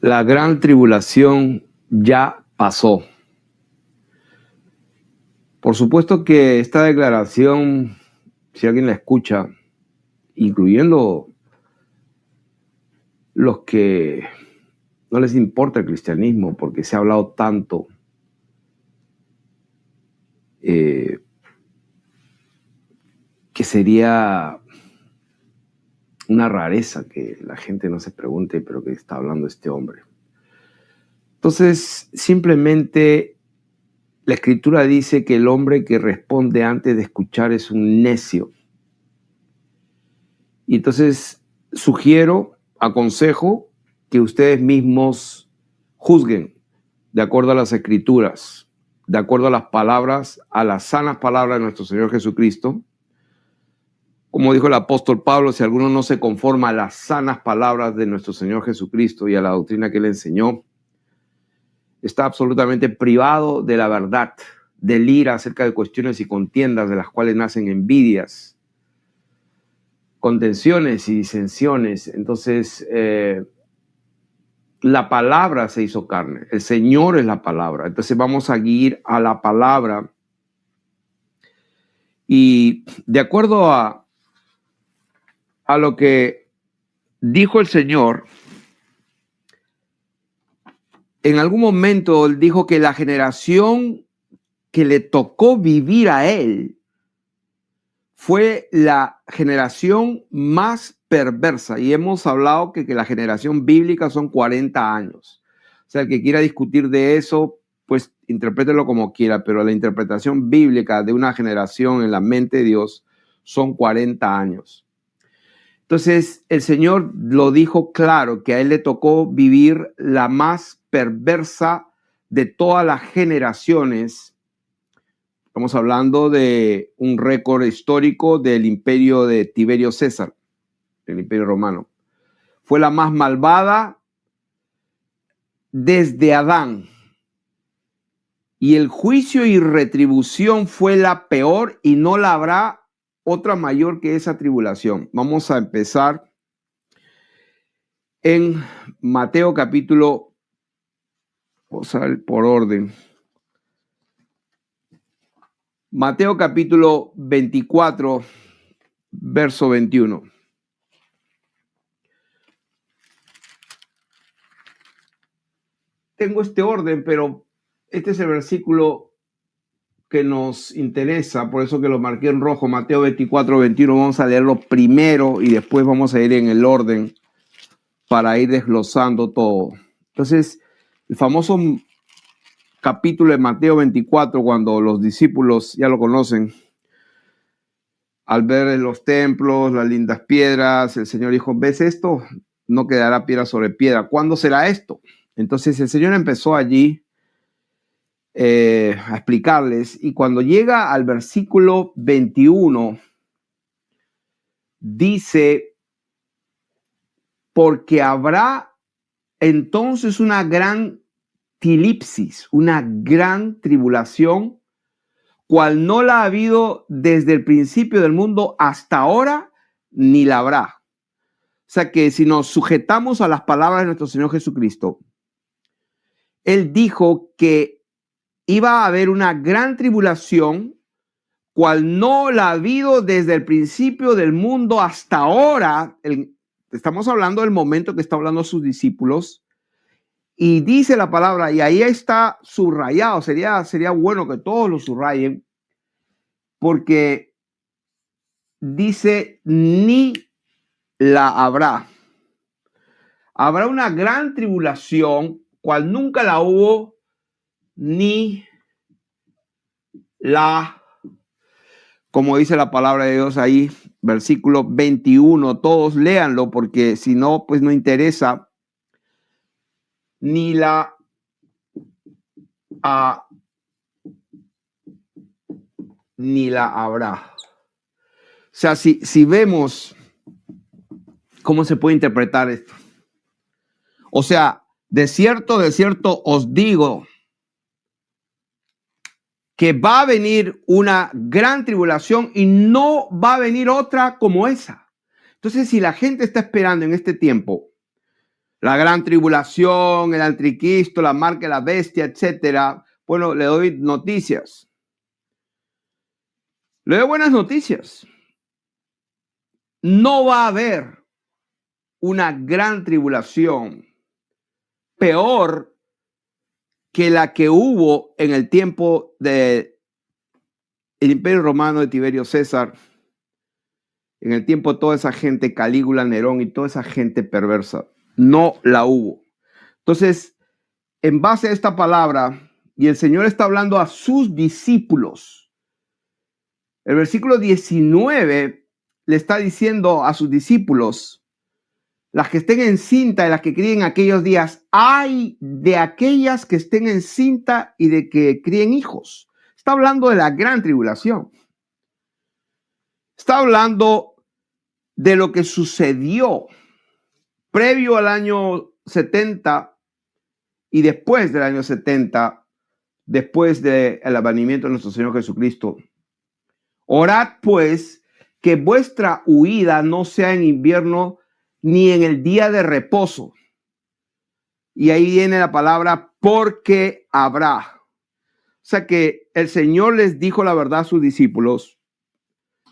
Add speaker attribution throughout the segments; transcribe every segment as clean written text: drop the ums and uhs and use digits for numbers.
Speaker 1: La gran tribulación ya pasó. Por supuesto que esta declaración, si alguien la escucha, incluyendo los que no les importa el cristianismo, porque se ha hablado tanto, que sería una rareza que la gente no se pregunte, pero que está hablando este hombre. Entonces, simplemente la Escritura dice que el hombre que responde antes de escuchar es un necio. Y entonces aconsejo que ustedes mismos juzguen de acuerdo a las Escrituras, de acuerdo a las palabras, a las sanas palabras de nuestro Señor Jesucristo. Como dijo el apóstol Pablo, si alguno no se conforma a las sanas palabras de nuestro Señor Jesucristo y a la doctrina que él enseñó, está absolutamente privado de la verdad, del ira acerca de cuestiones y contiendas de las cuales nacen envidias, contenciones y disensiones. Entonces, la palabra se hizo carne. El Señor es la palabra. Entonces vamos a ir a la palabra. Y de acuerdo a lo que dijo el Señor, en algún momento él dijo que la generación que le tocó vivir a él fue la generación más perversa. Y hemos hablado que la generación bíblica son 40 años. O sea, el que quiera discutir de eso, pues interprételo como quiera, pero la interpretación bíblica de una generación en la mente de Dios son 40 años. Entonces, el Señor lo dijo claro, que a él le tocó vivir la más perversa de todas las generaciones. Estamos hablando de un récord histórico del imperio de Tiberio César, el imperio romano. Fue la más malvada desde Adán. Y el juicio y retribución fue la peor y no la habrá otra mayor que esa tribulación. Vamos a empezar en Mateo capítulo, vamos a ver por orden. Mateo capítulo 24, verso 21. Tengo este orden, pero este es el versículo que nos interesa, por eso que lo marqué en rojo. Mateo 24, 21, vamos a leerlo primero y después vamos a ir en el orden para ir desglosando todo. Entonces, el famoso capítulo de Mateo 24, cuando los discípulos ya lo conocen, al ver los templos, las lindas piedras, el Señor dijo, ¿ves esto? No quedará piedra sobre piedra. ¿Cuándo será esto? Entonces el Señor empezó allí a explicarles, y cuando llega al versículo 21, dice, porque habrá entonces una gran tilipsis, una gran tribulación, cual no la ha habido desde el principio del mundo hasta ahora, ni la habrá. O sea que si nos sujetamos a las palabras de nuestro Señor Jesucristo, Él dijo que iba a haber una gran tribulación, cual no la ha habido desde el principio del mundo hasta ahora. Estamos hablando del momento que está hablando a sus discípulos. Y dice la palabra, y ahí está subrayado, sería bueno que todos lo subrayen, porque dice, ni la habrá. Habrá una gran tribulación, cual nunca la hubo, ni la, como dice la palabra de Dios ahí, versículo 21, todos léanlo, porque si no, pues no interesa, ni la habrá. O sea, si vemos cómo se puede interpretar esto. O sea, de cierto os digo que va a venir una gran tribulación y no va a venir otra como esa. Entonces, si la gente está esperando en este tiempo la gran tribulación, el anticristo, la marca de la bestia, etcétera. Bueno, le doy noticias. Le doy buenas noticias. No va a haber una gran tribulación peor que la que hubo en el tiempo del Imperio Romano de Tiberio César, en el tiempo de toda esa gente, Calígula, Nerón y toda esa gente perversa. No la hubo. Entonces, en base a esta palabra, y el Señor está hablando a sus discípulos, el versículo 19 le está diciendo a sus discípulos, las que estén encinta y las que críen aquellos días, ay de aquellas que estén encinta y de que críen hijos. Está hablando de la gran tribulación. Está hablando de lo que sucedió previo al año 70 y después del año 70, después del advenimiento de nuestro Señor Jesucristo. Orad pues que vuestra huida no sea en invierno ni en el día de reposo. Y ahí viene la palabra porque habrá. O sea que el Señor les dijo la verdad a sus discípulos,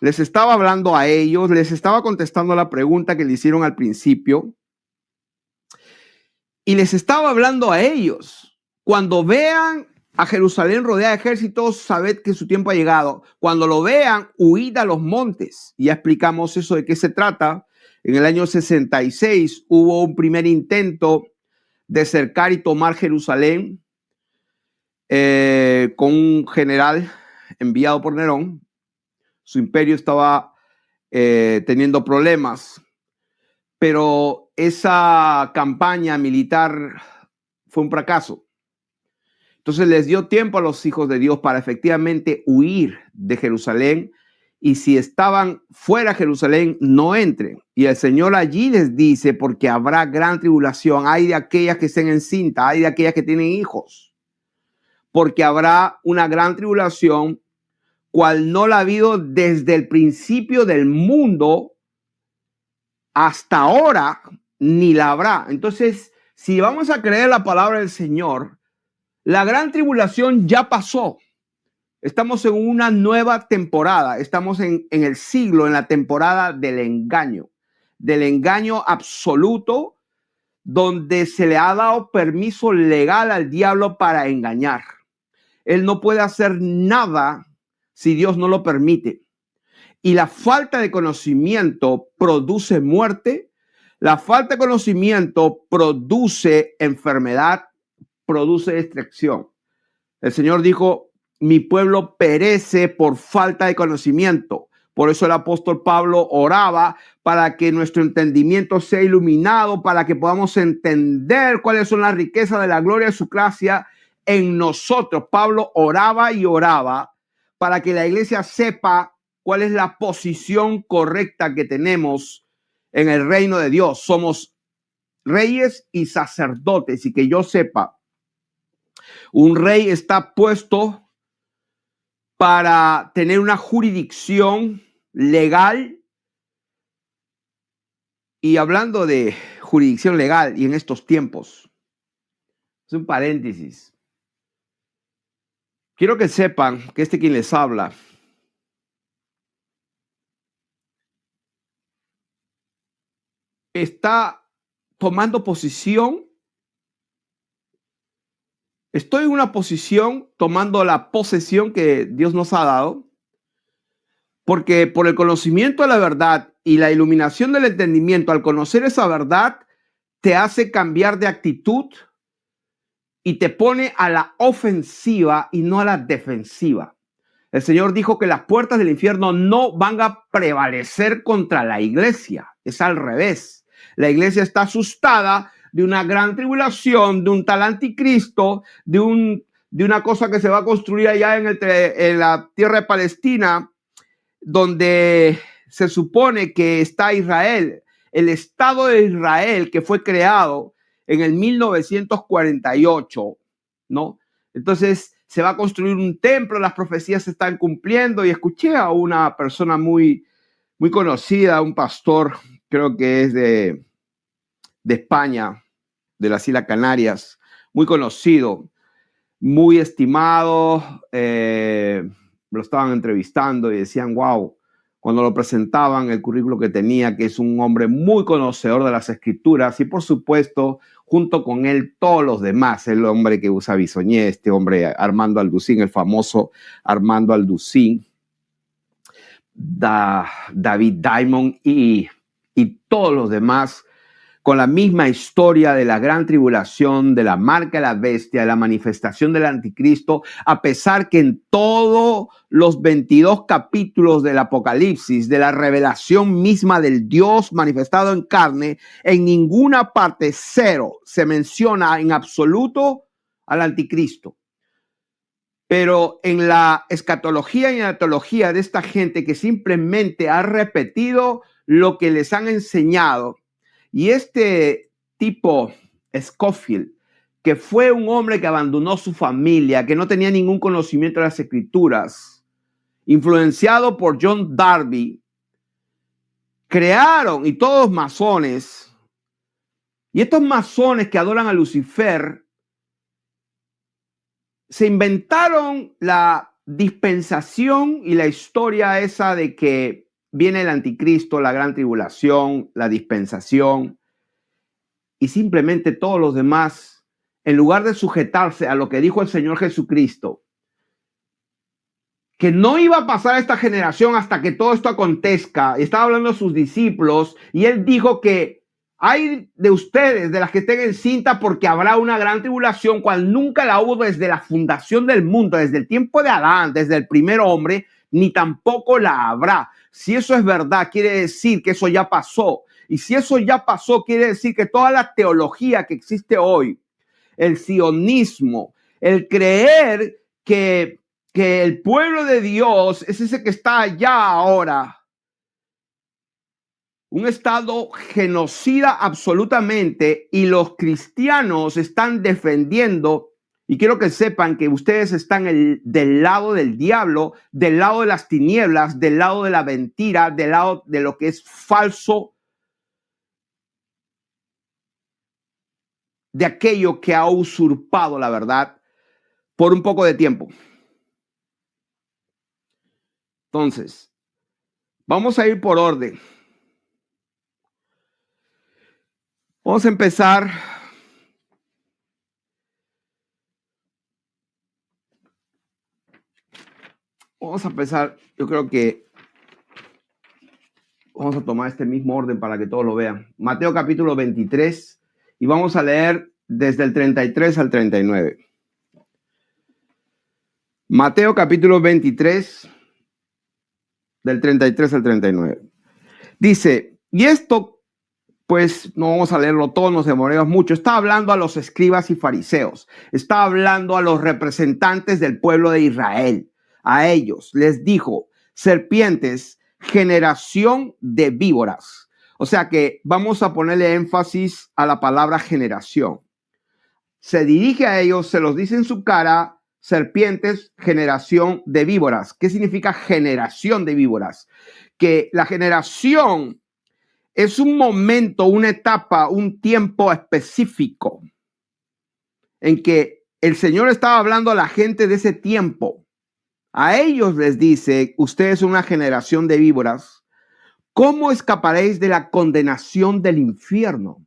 Speaker 1: les estaba hablando a ellos, les estaba contestando la pregunta que le hicieron al principio y les estaba hablando a ellos. Cuando vean a Jerusalén rodeada de ejércitos, sabed que su tiempo ha llegado. Cuando lo vean, huid a los montes. Y ya explicamos eso de qué se trata. En el año 66 hubo un primer intento de cercar y tomar Jerusalén con un general enviado por Nerón. Su imperio estaba teniendo problemas, pero esa campaña militar fue un fracaso. Entonces les dio tiempo a los hijos de Dios para efectivamente huir de Jerusalén, y si estaban fuera de Jerusalén, no entren. Y el Señor allí les dice, porque habrá gran tribulación, hay de aquellas que estén encinta, hay de aquellas que tienen hijos, porque habrá una gran tribulación, cual no la ha habido desde el principio del mundo hasta ahora, ni la habrá. Entonces, si vamos a creer la palabra del Señor, la gran tribulación ya pasó. Estamos en una nueva temporada. Estamos en el siglo, en la temporada del engaño absoluto, donde se le ha dado permiso legal al diablo para engañar. Él no puede hacer nada si Dios no lo permite. Y la falta de conocimiento produce muerte. La falta de conocimiento produce enfermedad, produce destrucción. El Señor dijo, mi pueblo perece por falta de conocimiento. Por eso el apóstol Pablo oraba para que nuestro entendimiento sea iluminado, para que podamos entender cuáles son las riquezas de la gloria de su gracia en nosotros. Pablo oraba y oraba para que la iglesia sepa cuál es la posición correcta que tenemos en el reino de Dios. Somos reyes y sacerdotes, y que yo sepa, un rey está puesto para tener una jurisdicción legal. Y hablando de jurisdicción legal y en estos tiempos, es un paréntesis. Quiero que sepan que quien les habla está tomando posición. Estoy en una posición tomando la posesión que Dios nos ha dado, porque por el conocimiento de la verdad y la iluminación del entendimiento, al conocer esa verdad, te hace cambiar de actitud y te pone a la ofensiva y no a la defensiva. El Señor dijo que las puertas del infierno no van a prevalecer contra la iglesia. Es al revés. La iglesia está asustada de una gran tribulación, de un tal anticristo, de una cosa que se va a construir allá en la tierra de Palestina, donde se supone que está Israel, el Estado de Israel, que fue creado en el 1948, ¿no? Entonces se va a construir un templo, las profecías se están cumpliendo, y escuché a una persona muy, muy conocida, un pastor, creo que es de España, de las Islas Canarias, muy conocido, muy estimado. Lo estaban entrevistando y decían, wow, cuando lo presentaban, el currículo que tenía, que es un hombre muy conocedor de las escrituras y, por supuesto, junto con él, todos los demás, el hombre que usa bisoñé, este hombre Armando Alducín, el famoso Armando Alducín, David Diamond y todos los demás, con la misma historia de la gran tribulación, de la marca de la bestia, de la manifestación del anticristo, a pesar que en todos los 22 capítulos del Apocalipsis, de la revelación misma del Dios manifestado en carne, en ninguna parte, cero, se menciona en absoluto al anticristo. Pero en la escatología y en la teología de esta gente que simplemente ha repetido lo que les han enseñado, y este tipo, Scofield, que fue un hombre que abandonó su familia, que no tenía ningún conocimiento de las escrituras, influenciado por John Darby, crearon, y todos masones, y estos masones que adoran a Lucifer, se inventaron la dispensación y la historia esa de que viene el anticristo, la gran tribulación, la dispensación, y simplemente todos los demás, en lugar de sujetarse a lo que dijo el Señor Jesucristo, que no iba a pasar a esta generación hasta que todo esto acontezca. Estaba hablando a sus discípulos y él dijo que hay de ustedes, de las que estén en cinta, porque habrá una gran tribulación cual nunca la hubo desde la fundación del mundo, desde el tiempo de Adán, desde el primer hombre, ni tampoco la habrá. Si eso es verdad, quiere decir que eso ya pasó. Y si eso ya pasó, quiere decir que toda la teología que existe hoy, el sionismo, el creer que el pueblo de Dios es ese que está allá ahora, un estado genocida absolutamente, y los cristianos están defendiendo, y quiero que sepan que ustedes están del lado del diablo, del lado de las tinieblas, del lado de la mentira, del lado de lo que es falso, de aquello que ha usurpado la verdad por un poco de tiempo. Entonces, vamos a ir por orden. Vamos a empezar. Yo creo que vamos a tomar este mismo orden para que todos lo vean. Mateo capítulo 23, y vamos a leer desde el 33 al 39. Mateo capítulo 23, del 33 al 39. Dice, y esto, pues no vamos a leerlo todo, nos demoramos mucho. Está hablando a los escribas y fariseos. Está hablando a los representantes del pueblo de Israel. A ellos les dijo, serpientes, generación de víboras. O sea que vamos a ponerle énfasis a la palabra generación. Se dirige a ellos, se los dice en su cara, serpientes, generación de víboras. ¿Qué significa generación de víboras? Que la generación es un momento, una etapa, un tiempo específico en que el Señor estaba hablando a la gente de ese tiempo. A ellos les dice, ustedes son una generación de víboras. ¿Cómo escaparéis de la condenación del infierno?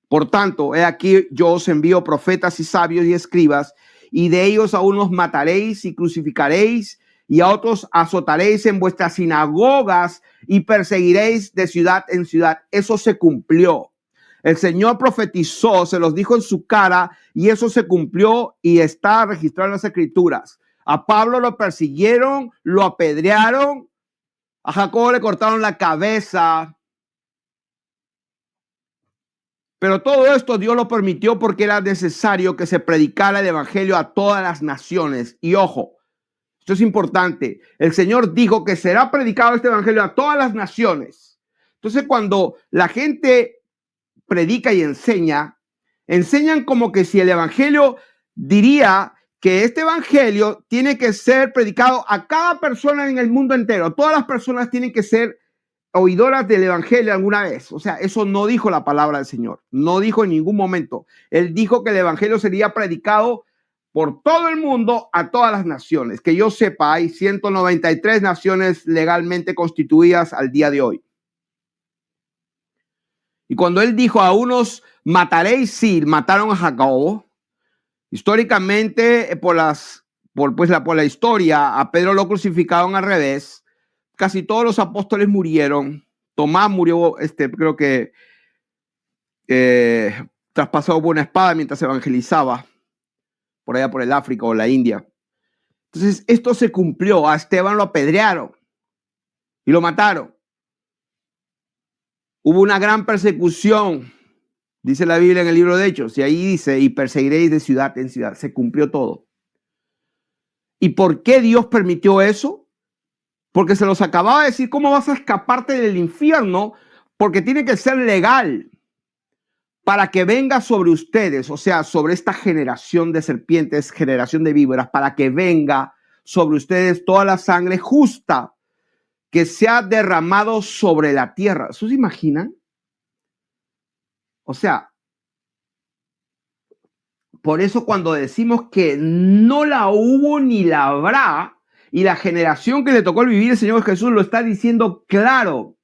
Speaker 1: Por tanto, he aquí yo os envío profetas y sabios y escribas, y de ellos a unos mataréis y crucificaréis, y a otros azotaréis en vuestras sinagogas y perseguiréis de ciudad en ciudad. Eso se cumplió. El Señor profetizó, se los dijo en su cara, y eso se cumplió y está registrado en las Escrituras. A Pablo lo persiguieron, lo apedrearon, a Jacobo le cortaron la cabeza. Pero todo esto Dios lo permitió porque era necesario que se predicara el evangelio a todas las naciones. Y ojo, esto es importante. El Señor dijo que será predicado este evangelio a todas las naciones. Entonces, cuando la gente predica y enseñan como que si el evangelio diría que este evangelio tiene que ser predicado a cada persona en el mundo entero. Todas las personas tienen que ser oidoras del evangelio alguna vez. O sea, eso no dijo la palabra del Señor. No dijo en ningún momento. Él dijo que el evangelio sería predicado por todo el mundo a todas las naciones. Que yo sepa, hay 193 naciones legalmente constituidas al día de hoy. Y cuando él dijo a unos mataréis, sí, mataron a Jacobo. Históricamente, por la historia, a Pedro lo crucificaron al revés. Casi todos los apóstoles murieron. Tomás murió, creo que traspasado por una espada mientras evangelizaba por allá por el África o la India. Entonces, esto se cumplió. A Esteban lo apedrearon y lo mataron. Hubo una gran persecución, dice la Biblia en el libro de Hechos, y ahí dice, y perseguiréis de ciudad en ciudad. Se cumplió todo. ¿Y por qué Dios permitió eso? Porque se los acababa de decir, ¿cómo vas a escaparte del infierno? Porque tiene que ser legal para que venga sobre ustedes, o sea, sobre esta generación de serpientes, generación de víboras, para que venga sobre ustedes toda la sangre justa que se ha derramado sobre la tierra. ¿Se imaginan? O sea, por eso cuando decimos que no la hubo ni la habrá, y la generación que le tocó vivir el Señor Jesús lo está diciendo claro,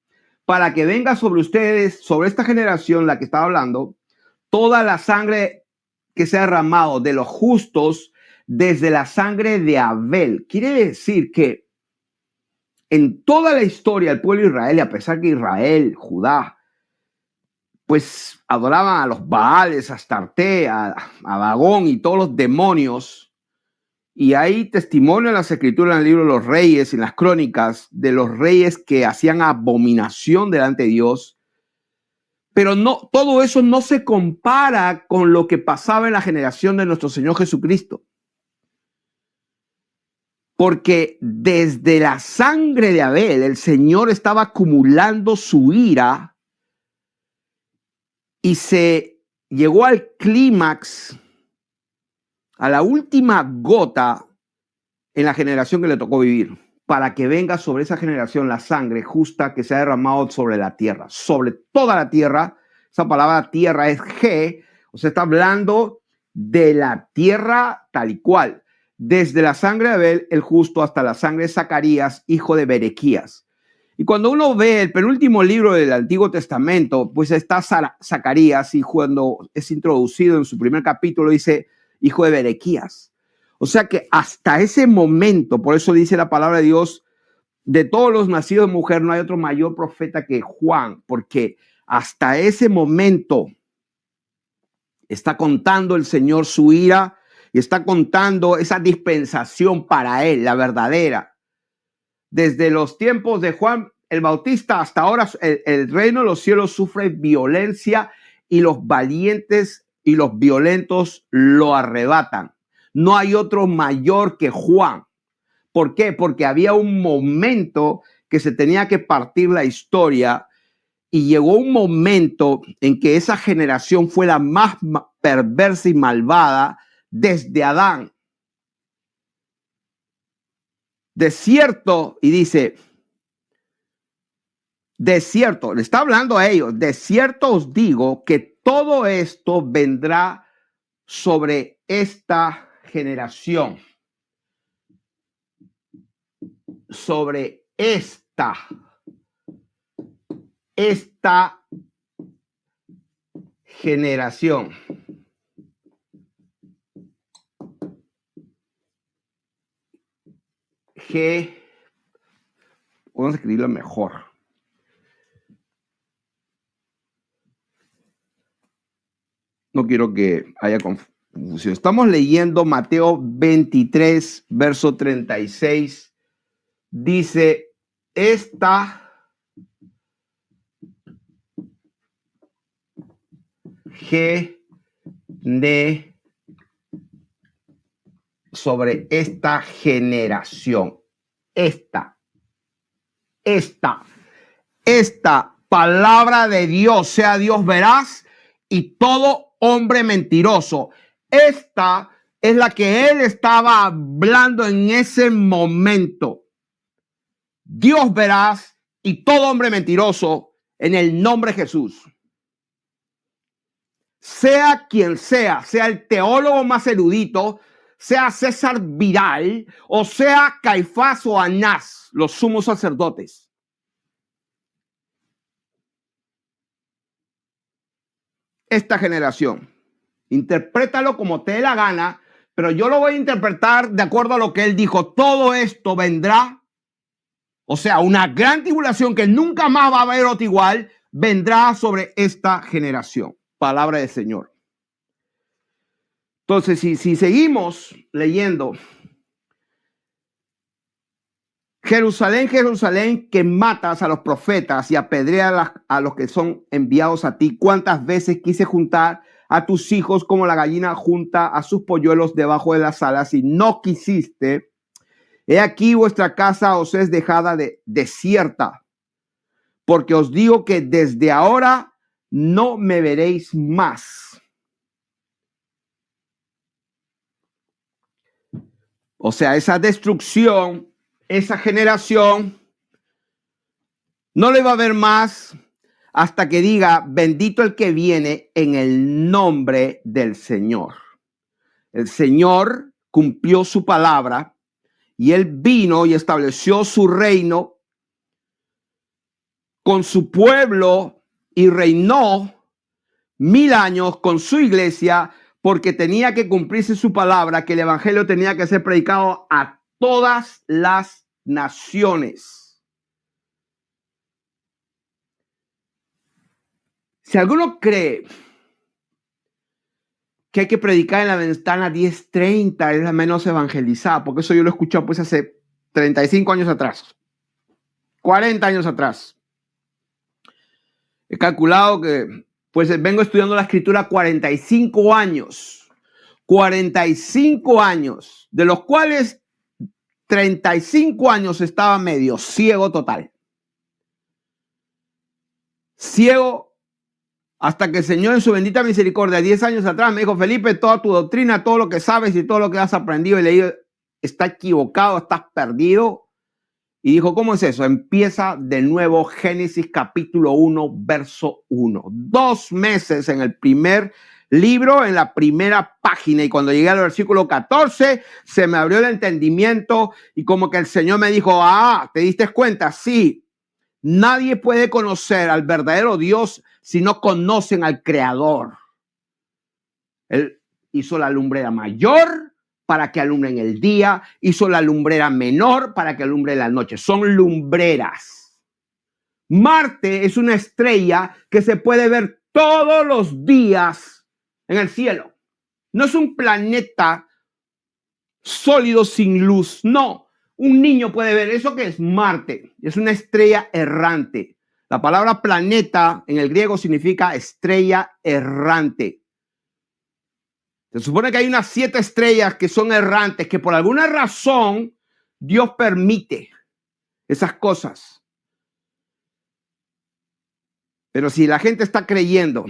Speaker 1: para que venga sobre ustedes, sobre esta generación, la que estaba hablando, toda la sangre que se ha derramado de los justos desde la sangre de Abel. Quiere decir que en toda la historia del pueblo de Israel, y a pesar que Israel, Judá, pues adoraban a los Baales, a Astarte, a Dagón y todos los demonios, y hay testimonio en las escrituras, en el libro de los reyes, en las crónicas, de los reyes que hacían abominación delante de Dios. Pero no, todo eso no se compara con lo que pasaba en la generación de nuestro Señor Jesucristo. Porque desde la sangre de Abel, el Señor estaba acumulando su ira y se llegó al clímax, a la última gota en la generación que le tocó vivir, para que venga sobre esa generación la sangre justa que se ha derramado sobre la tierra, sobre toda la tierra. Esa palabra tierra es G, o sea, está hablando de la tierra tal y cual, desde la sangre de Abel, el justo, hasta la sangre de Zacarías, hijo de Berequías. Y cuando uno ve el penúltimo libro del Antiguo Testamento, pues está Zacarías, y cuando es introducido en su primer capítulo dice hijo de Berequías. O sea que hasta ese momento, por eso dice la palabra de Dios, de todos los nacidos de mujer no hay otro mayor profeta que Juan, porque hasta ese momento está contando el Señor su ira y está contando esa dispensación para él, la verdadera. Desde los tiempos de Juan el Bautista hasta ahora, el reino de los cielos sufre violencia y los valientes y los violentos lo arrebatan. No hay otro mayor que Juan. ¿Por qué? Porque había un momento que se tenía que partir la historia y llegó un momento en que esa generación fue la más perversa y malvada desde Adán. De cierto, y dice, de cierto, le está hablando a ellos, de cierto os digo que todo esto vendrá sobre esta generación. Sobre esta generación. Vamos a escribirlo mejor. No quiero que haya confusión. Estamos leyendo Mateo 23, verso 36. Dice, sobre esta generación. Esta palabra de Dios, sea Dios veraz y todo hombre mentiroso. Esta es la que él estaba hablando en ese momento. Dios veraz y todo hombre mentiroso en el nombre de Jesús. Sea quien sea el teólogo más erudito, sea César Vidal, o sea Caifás o Anás, los sumos sacerdotes. Esta generación, interprétalo como te dé la gana, pero yo lo voy a interpretar de acuerdo a lo que él dijo. Todo esto vendrá, o sea, una gran tribulación que nunca más va a haber otra igual, vendrá sobre esta generación. Palabra del Señor. Entonces, si seguimos leyendo, Jerusalén, Jerusalén, que matas a los profetas y apedreas a los que son enviados a ti, ¿cuántas veces quise juntar a tus hijos como la gallina junta a sus polluelos debajo de las alas y no quisiste? He aquí vuestra casa os es dejada desierta, porque os digo que desde ahora no me veréis más. O sea, esa destrucción, esa generación, no le va a ver más hasta que diga, bendito el que viene en el nombre del Señor. El Señor cumplió su palabra y él vino y estableció su reino con su pueblo y reinó 1000 años con su iglesia, porque tenía que cumplirse su palabra, que el evangelio tenía que ser predicado a todas las naciones. Si alguno cree que hay que predicar en la ventana 10:30, es la menos evangelizada, porque eso yo lo he escuchado pues hace 35 años atrás, 40 años atrás. He calculado que pues vengo estudiando la escritura 45 años. 45 años, de los cuales 35 años estaba medio ciego total. Ciego hasta que el Señor en su bendita misericordia 10 años atrás me dijo, Felipe, toda tu doctrina, todo lo que sabes y todo lo que has aprendido y leído está equivocado, estás perdido. Y dijo, ¿cómo es eso? Empieza de nuevo Génesis capítulo 1, verso 1. 2 meses en el primer libro, en la primera página, y cuando llegué al versículo 14 se me abrió el entendimiento y como que el Señor me dijo, ¿te diste cuenta? Sí, nadie puede conocer al verdadero Dios si no conocen al Creador. Él hizo la lumbrera mayor para que alumbre en el día, hizo la lumbrera menor para que alumbre en la noche. Son lumbreras. Marte es una estrella que se puede ver todos los días en el cielo. No es un planeta sólido sin luz, no. Un niño puede ver eso, que es Marte, es una estrella errante. La palabra planeta en el griego significa estrella errante. Se supone que hay unas 7 estrellas que son errantes, que por alguna razón Dios permite esas cosas. Pero si la gente está creyendo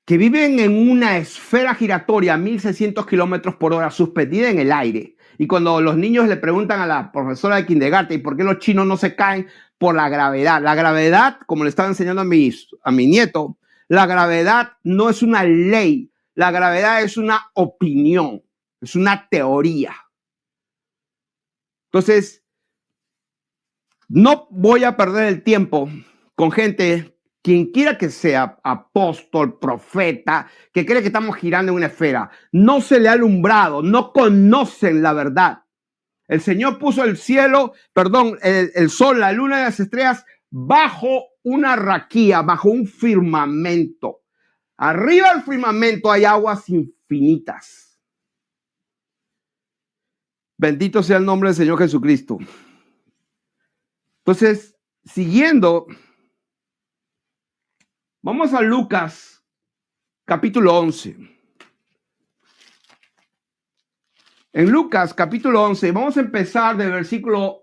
Speaker 1: que viven en una esfera giratoria a 1600 kilómetros por hora suspendida en el aire, y cuando los niños le preguntan a la profesora de kindergarten por qué los chinos no se caen, por la gravedad, como le estaba enseñando a mi nieto, la gravedad no es una ley, la gravedad es una opinión, es una teoría. Entonces, no voy a perder el tiempo con gente, quien quiera que sea, apóstol, profeta, que cree que estamos girando en una esfera. No se le ha alumbrado, no conocen la verdad. El Señor puso el cielo, el sol, la luna y las estrellas bajo una raquía, bajo un firmamento. Arriba del firmamento hay aguas infinitas. Bendito sea el nombre del Señor Jesucristo. Entonces, siguiendo, vamos a Lucas, capítulo 11. En Lucas, capítulo 11, vamos a empezar del versículo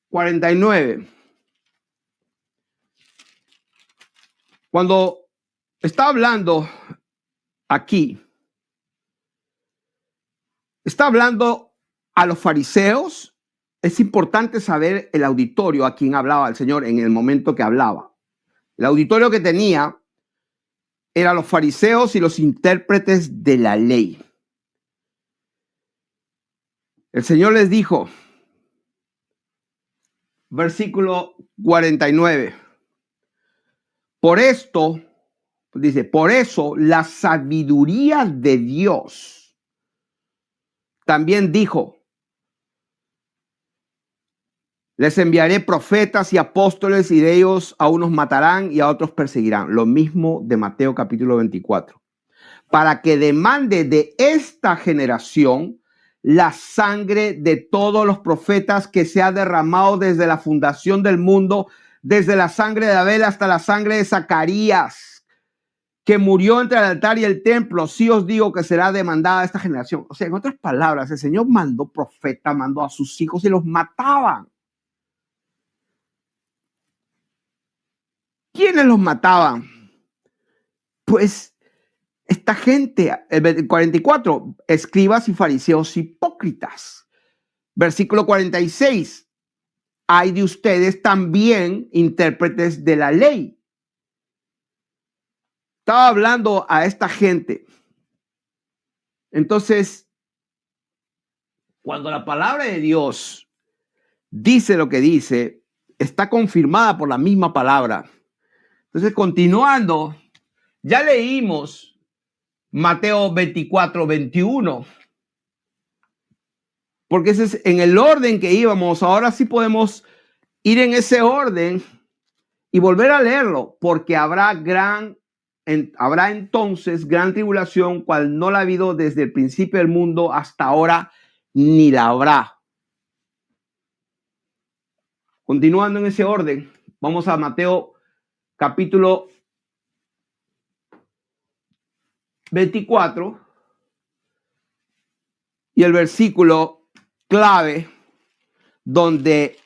Speaker 1: 49. Cuando está hablando aquí, está hablando a los fariseos es importante saber el auditorio a quien hablaba el Señor en el momento que hablaba. El auditorio que tenía eran los fariseos y los intérpretes de la ley. El Señor les dijo, versículo 49, por esto, dice, por eso la sabiduría de Dios también dijo, les enviaré profetas y apóstoles y de ellos a unos matarán y a otros perseguirán. Lo mismo de Mateo capítulo 24. Para que demande de esta generación la sangre de todos los profetas que se ha derramado desde la fundación del mundo, desde la sangre de Abel hasta la sangre de Zacarías, que murió entre el altar y el templo. Sí os digo que será demandada esta generación. O sea, en otras palabras, el Señor mandó profetas, mandó a sus hijos y los mataban. ¿Quiénes los mataban? Pues esta gente, el 44, escribas y fariseos hipócritas. Versículo 46, hay de ustedes también intérpretes de la ley. Estaba hablando a esta gente. Entonces, cuando la palabra de Dios dice lo que dice, está confirmada por la misma palabra. Entonces, continuando, ya leímos Mateo 24, 21. Porque ese es en el orden que íbamos. Ahora sí podemos ir en ese orden y volver a leerlo, porque habrá entonces gran tribulación, cual no la ha habido desde el principio del mundo hasta ahora, ni la habrá. Continuando en ese orden, vamos a Mateo capítulo 24 y el versículo clave, donde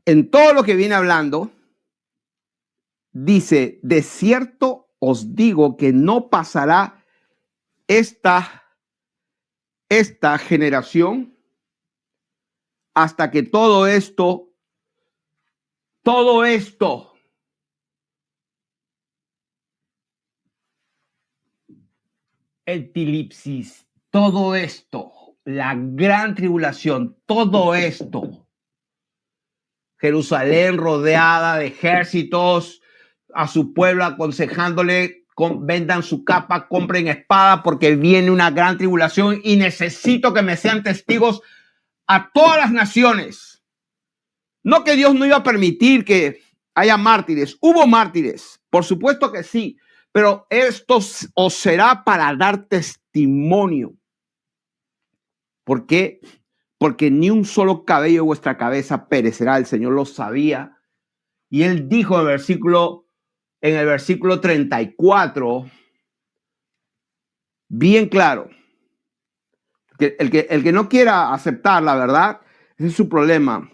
Speaker 1: en todo lo que viene hablando, dice, de cierto os digo que no pasará esta generación hasta que todo esto, el tilipsis, todo esto, la gran tribulación, todo esto, Jerusalén rodeada de ejércitos, a su pueblo aconsejándole, vendan su capa, compren espada, porque viene una gran tribulación y necesito que me sean testigos a todas las naciones. No que Dios no iba a permitir que haya mártires. Hubo mártires, por supuesto que sí, pero esto os será para dar testimonio. ¿Por qué? Porque ni un solo cabello de vuestra cabeza perecerá. El Señor lo sabía. Y él dijo en el versículo 34, bien claro, que el que no quiera aceptar la verdad, ese es su problema.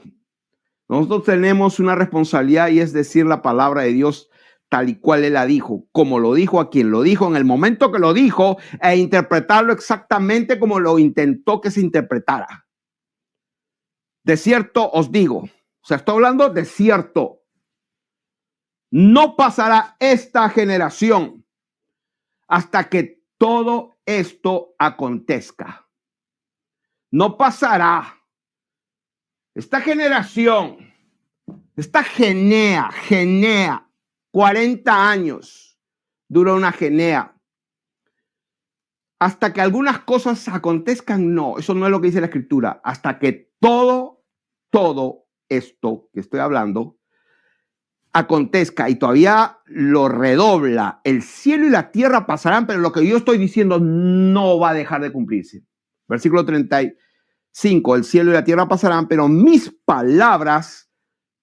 Speaker 1: Nosotros tenemos una responsabilidad y es decir la palabra de Dios tal y cual él la dijo, como lo dijo a quien lo dijo en el momento que lo dijo, e interpretarlo exactamente como lo intentó que se interpretara. De cierto os digo, o sea, estoy hablando de cierto, no pasará esta generación hasta que todo esto acontezca. No pasará. Esta generación, esta genea, 40 años dura una genea. Hasta que algunas cosas acontezcan, no, eso no es lo que dice la Escritura. Hasta que todo esto que estoy hablando acontezca, y todavía lo redobla. El cielo y la tierra pasarán, pero lo que yo estoy diciendo no va a dejar de cumplirse. Versículo 35, el cielo y la tierra pasarán, pero mis palabras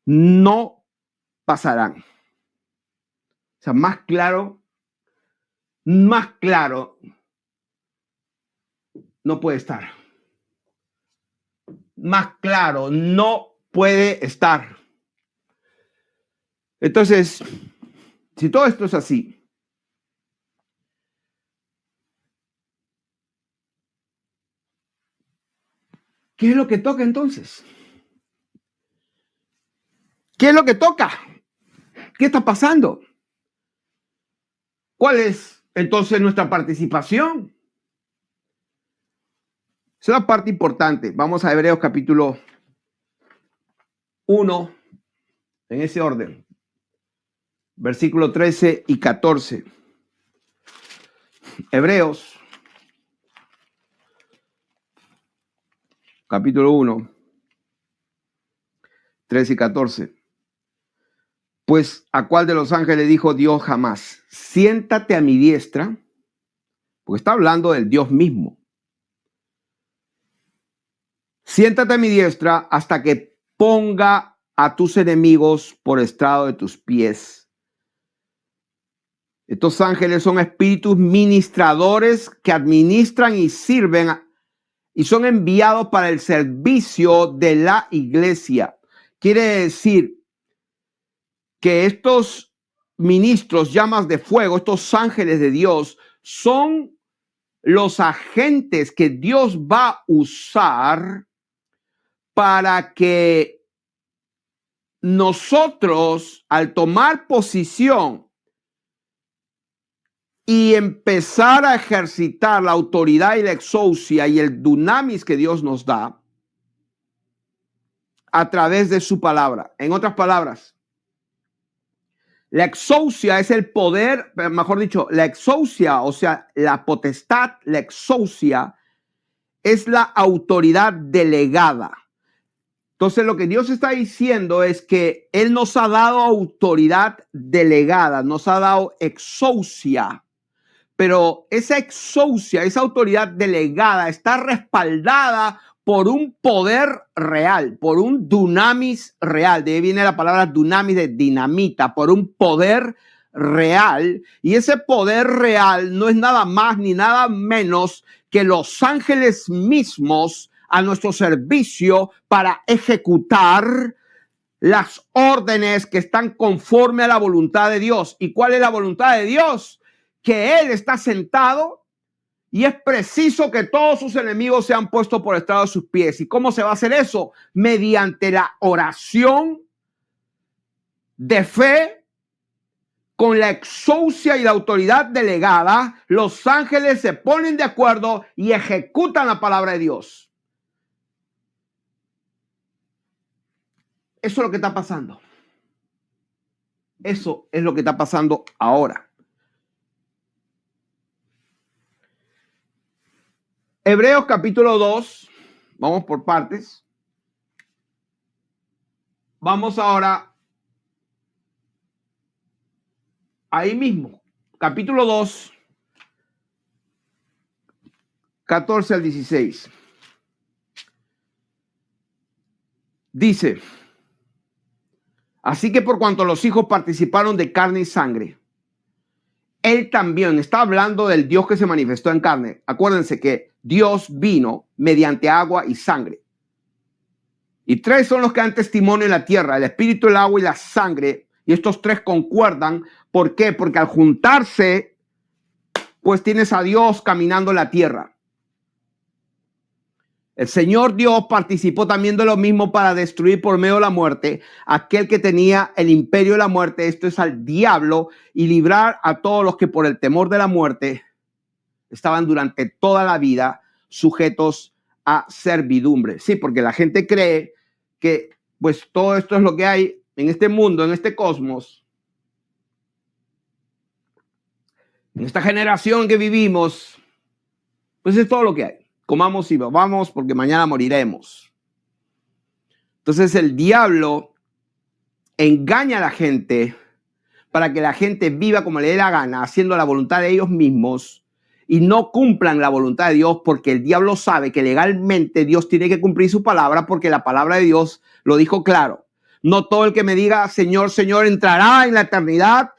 Speaker 1: no pasarán. O sea, más claro no puede estar. Más claro no puede estar. Entonces, si todo esto es así, ¿Qué es lo que toca entonces? ¿Qué es lo que toca? ¿Qué está pasando? ¿Cuál es entonces nuestra participación? Es una parte importante. Vamos a Hebreos capítulo 1, en ese orden. Versículo 13 y 14. Hebreos capítulo 1, 13 y 14. Pues ¿a cuál de los ángeles dijo Dios jamás? Siéntate a mi diestra, porque está hablando del Dios mismo. Siéntate a mi diestra hasta que ponga a tus enemigos por estrado de tus pies. Estos ángeles son espíritus ministradores que administran y sirven y son enviados para el servicio de la iglesia. Quiere decir que estos ministros, llamas de fuego, estos ángeles de Dios, son los agentes que Dios va a usar para que nosotros, al tomar posición y empezar a ejercitar la autoridad y la exousia y el dunamis que Dios nos da a través de su palabra. En otras palabras, la exousia es el poder, mejor dicho, la exousia, o sea, la potestad, la exousia es la autoridad delegada. Entonces, lo que Dios está diciendo es que Él nos ha dado autoridad delegada, nos ha dado exousia. Pero esa exousia, esa autoridad delegada está respaldada por un poder real, por un dunamis real. De ahí viene la palabra dunamis de dinamita, por un poder real. Y ese poder real no es nada más ni nada menos que los ángeles mismos a nuestro servicio para ejecutar las órdenes que están conforme a la voluntad de Dios. ¿Y cuál es la voluntad de Dios? Que Él está sentado y es preciso que todos sus enemigos sean puestos por estrado de sus pies. ¿Y cómo se va a hacer eso? Mediante la oración de fe, con la exousia y la autoridad delegada, los ángeles se ponen de acuerdo y ejecutan la palabra de Dios. Eso es lo que está pasando. Eso es lo que está pasando ahora. Hebreos capítulo 2, vamos por partes. Vamos ahora ahí mismo, capítulo 2, 14 al 16. Dice, así que por cuanto los hijos participaron de carne y sangre, Él también está hablando del Dios que se manifestó en carne. Acuérdense que Dios vino mediante agua y sangre. Y tres son los que dan testimonio en la tierra, el espíritu, el agua y la sangre. Y estos tres concuerdan. ¿Por qué? Porque al juntarse, pues tienes a Dios caminando en la tierra. El Señor Dios participó también de lo mismo para destruir por medio de la muerte aquel que tenía el imperio de la muerte, esto es al diablo, y librar a todos los que por el temor de la muerte estaban durante toda la vida sujetos a servidumbre. Sí, porque la gente cree que pues todo esto es lo que hay en este mundo, en este cosmos, en esta generación que vivimos, pues es todo lo que hay. Comamos y bebamos porque mañana moriremos. Entonces el diablo engaña a la gente para que la gente viva como le dé la gana, haciendo la voluntad de ellos mismos y no cumplan la voluntad de Dios, porque el diablo sabe que legalmente Dios tiene que cumplir su palabra, porque la palabra de Dios lo dijo claro. No todo el que me diga Señor, Señor entrará en la eternidad,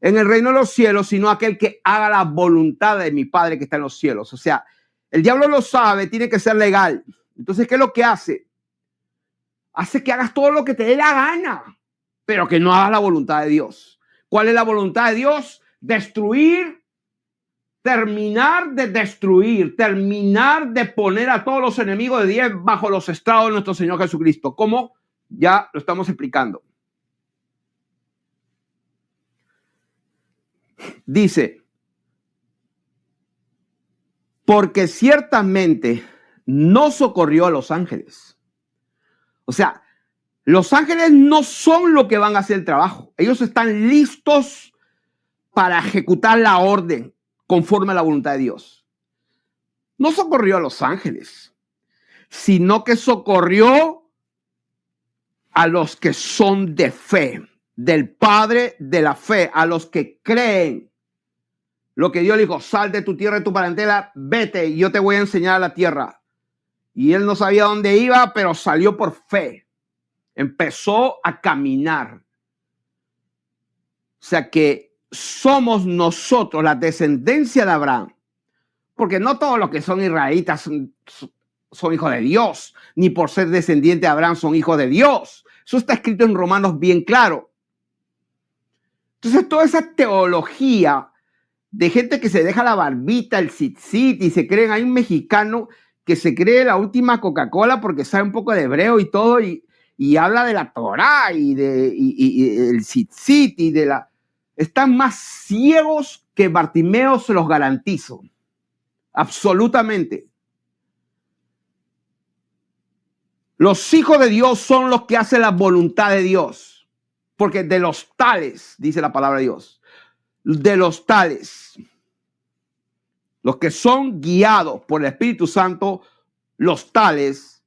Speaker 1: en el reino de los cielos, sino aquel que haga la voluntad de mi Padre que está en los cielos. O sea, el diablo lo sabe, tiene que ser legal. Entonces, ¿qué es lo que hace? Hace que hagas todo lo que te dé la gana, pero que no hagas la voluntad de Dios. ¿Cuál es la voluntad de Dios? Destruir terminar de destruir, terminar de poner a todos los enemigos de Dios bajo los estrados de nuestro Señor Jesucristo. ¿Cómo? Ya lo estamos explicando. Dice, porque ciertamente no socorrió a los ángeles. O sea, los ángeles no son lo que van a hacer el trabajo. Ellos están listos para ejecutar la orden conforme a la voluntad de Dios. No socorrió a los ángeles, sino que socorrió a los que son de fe, del Padre de la fe, a los que creen. Lo que Dios le dijo, sal de tu tierra y tu parentela, vete y yo te voy a enseñar a la tierra. Y él no sabía dónde iba, pero salió por fe. Empezó a caminar. O sea que somos nosotros la descendencia de Abraham. Porque no todos los que son israelitas son hijos de Dios, ni por ser descendiente de Abraham son hijos de Dios. Eso está escrito en Romanos bien claro. Entonces toda esa teología de gente que se deja la barbita, el tzitzit, y se creen, hay un mexicano que se cree la última Coca-Cola porque sabe un poco de hebreo y todo, y habla de la Torá y el tzitzit y de la... Están más ciegos que Bartimeo, se los garantizo. Absolutamente. Los hijos de Dios son los que hacen la voluntad de Dios. Porque de los tales, dice la palabra de Dios, de los tales, los que son guiados por el Espíritu Santo, los tales,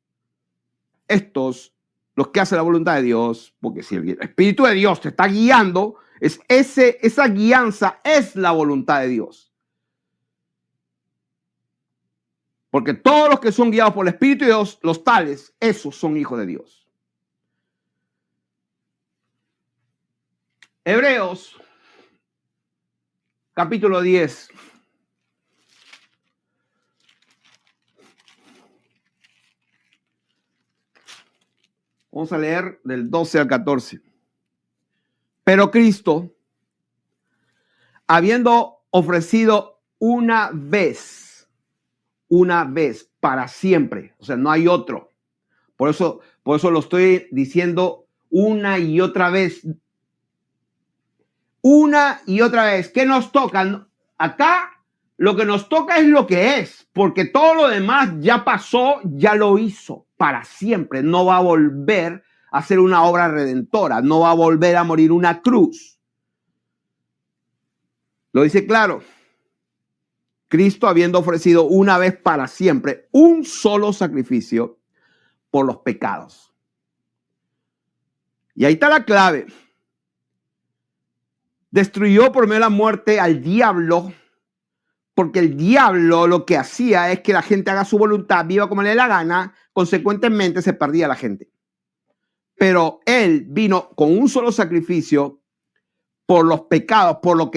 Speaker 1: estos, los que hacen la voluntad de Dios, porque si el Espíritu de Dios te está guiando, esa guianza es la voluntad de Dios. Porque todos los que son guiados por el Espíritu de Dios, los tales, esos son hijos de Dios. Hebreos, capítulo 10. Vamos a leer del 12 al 14. Pero Cristo, habiendo ofrecido una vez para siempre, o sea, no hay otro. Por eso lo estoy diciendo una y otra vez. Una y otra vez. ¿Qué nos toca? Acá lo que nos toca es lo que es, porque todo lo demás ya pasó, ya lo hizo para siempre. No va a volver a hacer una obra redentora, no va a volver a morir una cruz. Lo dice claro. Cristo habiendo ofrecido una vez para siempre un solo sacrificio por los pecados. Y ahí está la clave. Destruyó por medio de la muerte al diablo, porque el diablo lo que hacía es que la gente haga su voluntad, viva como le dé la gana, consecuentemente se perdía la gente. Pero él vino con un solo sacrificio por los pecados, por lo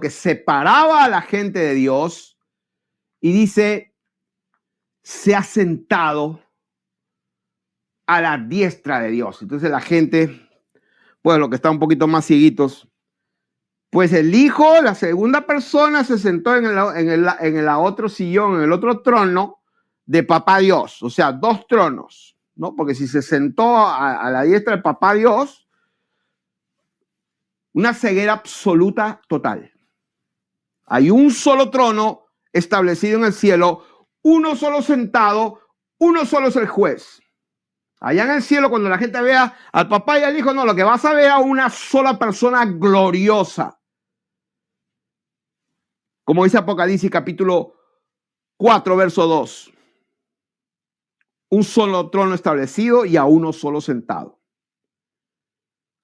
Speaker 1: que separaba a la gente de Dios, y dice, se ha sentado a la diestra de Dios. Entonces la gente, pues los que están un poquito más cieguitos, pues el Hijo, la segunda persona, se sentó en el otro sillón, en el otro trono de Papá Dios. O sea, dos tronos, ¿no? Porque si se sentó a la diestra de Papá Dios, una ceguera absoluta total. Hay un solo trono establecido en el cielo, uno solo sentado, uno solo es el juez. Allá en el cielo, cuando la gente vea al Papá y al Hijo, no, lo que vas a ver es a una sola persona gloriosa. Como dice Apocalipsis capítulo 4, verso 2. Un solo trono establecido y a uno solo sentado.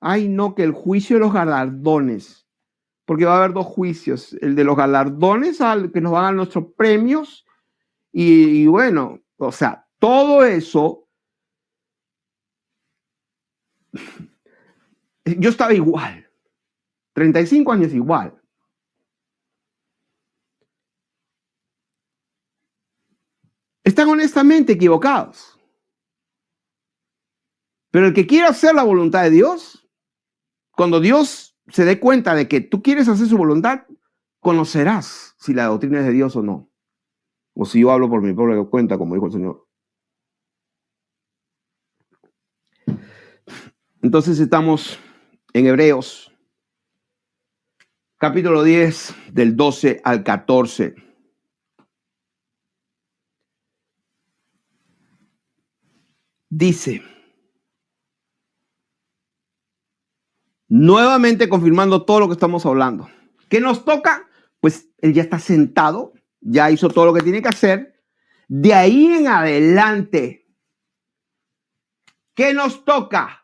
Speaker 1: Ay, no, que el juicio de los galardones, porque va a haber dos juicios, el de los galardones que nos van a dar nuestros premios y bueno, o sea, todo eso, yo estaba igual, 35 años igual. Están honestamente equivocados. Pero el que quiere hacer la voluntad de Dios, cuando Dios se dé cuenta de que tú quieres hacer su voluntad, conocerás si la doctrina es de Dios o no. O si yo hablo por mi propia cuenta, como dijo el Señor. Entonces estamos en Hebreos, capítulo 10, del 12 al 14. Dice, nuevamente confirmando todo lo que estamos hablando. ¿Qué nos toca? Pues él ya está sentado, ya hizo todo lo que tiene que hacer. De ahí en adelante, ¿qué nos toca?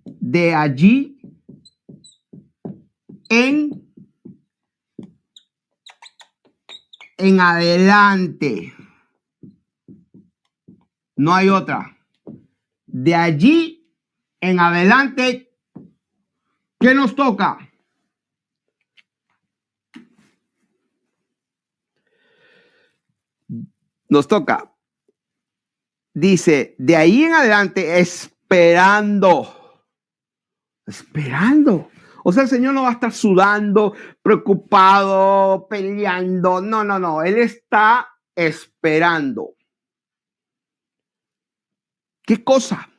Speaker 1: De allí en adelante. No hay otra. De allí en adelante, ¿qué nos toca? Nos toca, dice, de ahí en adelante esperando. O sea, el Señor no va a estar sudando, preocupado, peleando. No. Él está esperando. ¿Qué cosa?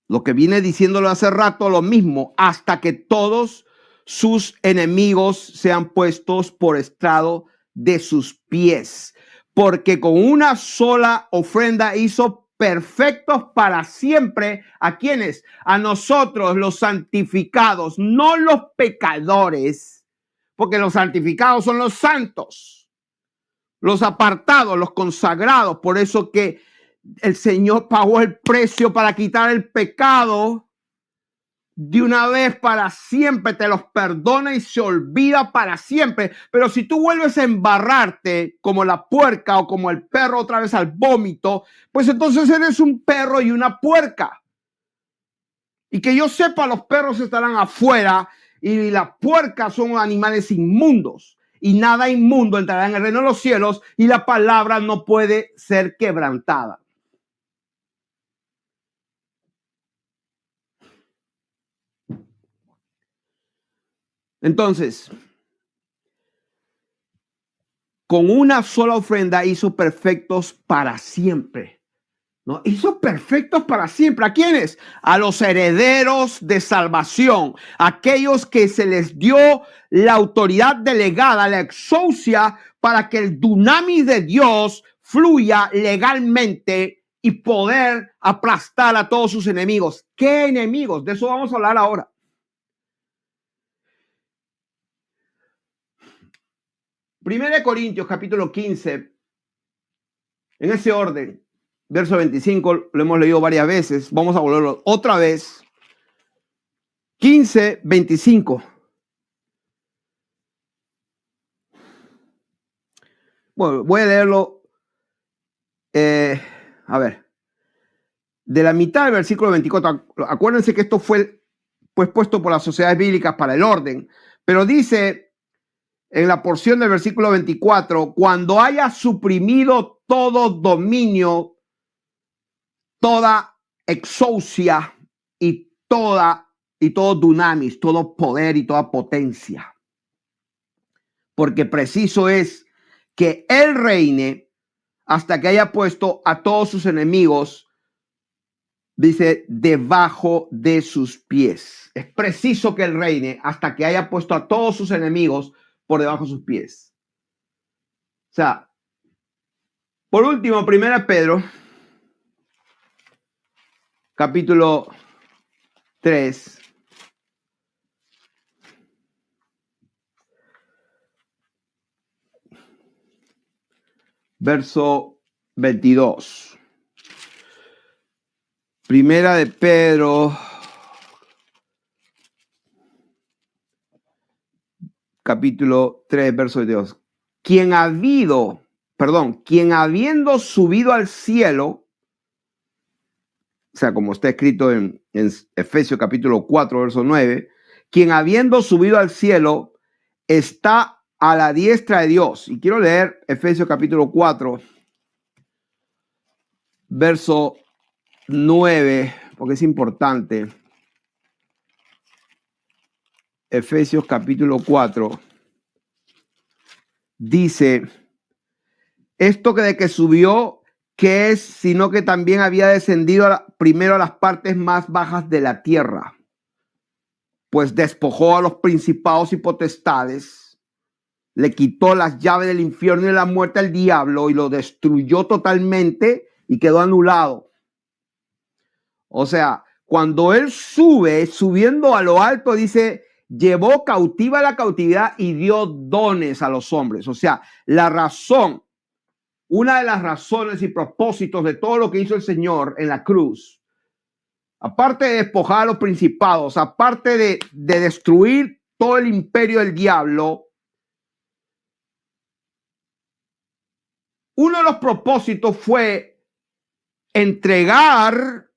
Speaker 1: Lo que viene diciéndolo hace rato, lo mismo, hasta que todos sus enemigos sean puestos por estrado de sus pies. Porque con una sola ofrenda hizo perfectos para siempre. ¿A quiénes? A nosotros, los santificados, no los pecadores, porque los santificados son los santos, los apartados, los consagrados. Por eso que el Señor pagó el precio para quitar el pecado de una vez para siempre, te los perdona y se olvida para siempre. Pero si tú vuelves a embarrarte como la puerca o como el perro otra vez al vómito, pues entonces eres un perro y una puerca. Y que yo sepa, los perros estarán afuera y las puercas son animales inmundos. Y nada inmundo entrará en el reino de los cielos y la palabra no puede ser quebrantada. Entonces, con una sola ofrenda hizo perfectos para siempre. ¿No? Hizo perfectos para siempre. ¿A quiénes? A los herederos de salvación. Aquellos que se les dio la autoridad delegada, la exousia, para que el dunamis de Dios fluya legalmente y poder aplastar a todos sus enemigos. ¿Qué enemigos? De eso vamos a hablar ahora. Primera de Corintios, capítulo 15, en ese orden, verso 25, lo hemos leído varias veces, vamos a volverlo otra vez. 15, 25. Bueno, voy a leerlo, a ver, de la mitad del versículo 24. Acuérdense que esto fue pues puesto por las sociedades bíblicas para el orden, pero dice en la porción del versículo 24, cuando haya suprimido todo dominio, toda exousia y todo dunamis, todo poder y toda potencia. Porque preciso es que él reine hasta que haya puesto a todos sus enemigos, dice, debajo de sus pies. Es preciso que él reine hasta que haya puesto a todos sus enemigos por debajo de sus pies. O sea, por último, 1 Pedro, capítulo 3, verso 22. Primera de Pedro, capítulo 3, verso 22. Quien habiendo subido al cielo, o sea, como está escrito en Efesios capítulo 4, verso 9, quien habiendo subido al cielo está a la diestra de Dios. Y quiero leer Efesios capítulo 4, verso 9, porque es importante. Efesios capítulo 4, dice, esto que de que subió, ¿qué es? Sino que también había descendido primero a las partes más bajas de la tierra, pues despojó a los principados y potestades, le quitó las llaves del infierno y de la muerte al diablo y lo destruyó totalmente y quedó anulado. O sea, cuando él sube, subiendo a lo alto, dice, llevó cautiva la cautividad y dio dones a los hombres. O sea, la razón, una de las razones y propósitos de todo lo que hizo el Señor en la cruz, aparte de despojar a los principados, aparte de destruir todo el imperio del diablo, uno de los propósitos fue entregar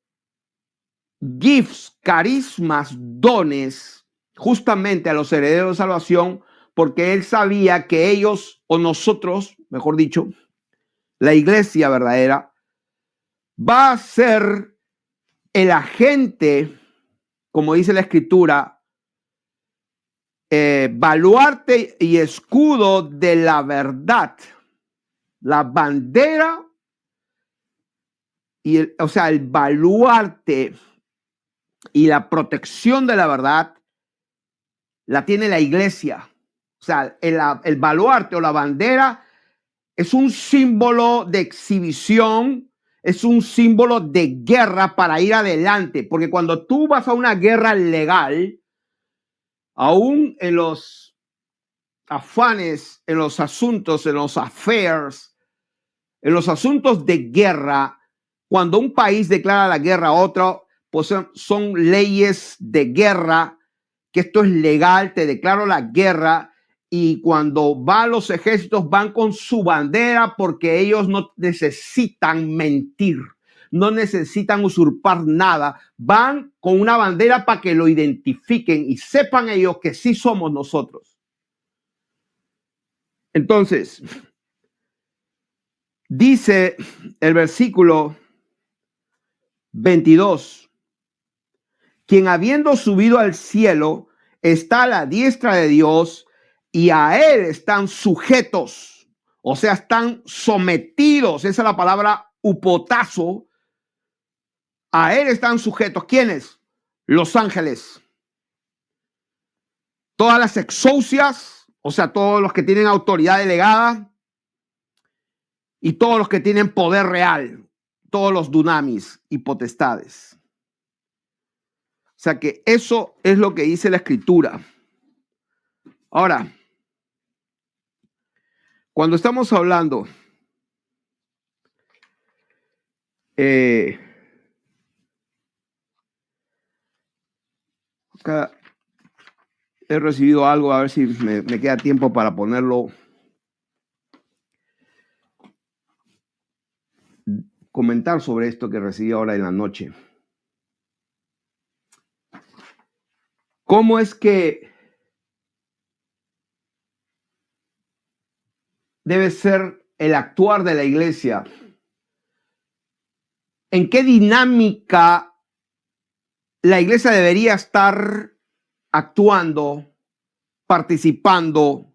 Speaker 1: gifts, carismas, dones, justamente a los herederos de salvación, porque él sabía que ellos, o nosotros, mejor dicho, la iglesia verdadera, va a ser el agente, como dice la escritura, baluarte y escudo de la verdad, la bandera y el baluarte y la protección de la verdad la tiene la iglesia. O sea, el baluarte o la bandera es un símbolo de exhibición, es un símbolo de guerra para ir adelante, porque cuando tú vas a una guerra legal, aún en los afanes, en los asuntos, en los affairs, en los asuntos de guerra, cuando un país declara la guerra a otro, pues son leyes de guerra, que esto es legal, te declaro la guerra, y cuando van los ejércitos van con su bandera porque ellos no necesitan mentir, no necesitan usurpar nada, van con una bandera para que lo identifiquen y sepan ellos que sí somos nosotros. Entonces, dice el versículo 22, quien habiendo subido al cielo está a la diestra de Dios y a él están sujetos, o sea, están sometidos, esa es la palabra upotazo, a él están sujetos. ¿Quiénes? Los ángeles. Todas las exousias, o sea, todos los que tienen autoridad delegada y todos los que tienen poder real, todos los dunamis y potestades. O sea que eso es lo que dice la escritura. Ahora, cuando estamos hablando acá he recibido algo, a ver si me queda tiempo para ponerlo, comentar sobre esto que recibí ahora en la noche. ¿Cómo es que debe ser el actuar de la iglesia? ¿En qué dinámica la iglesia debería estar actuando, participando,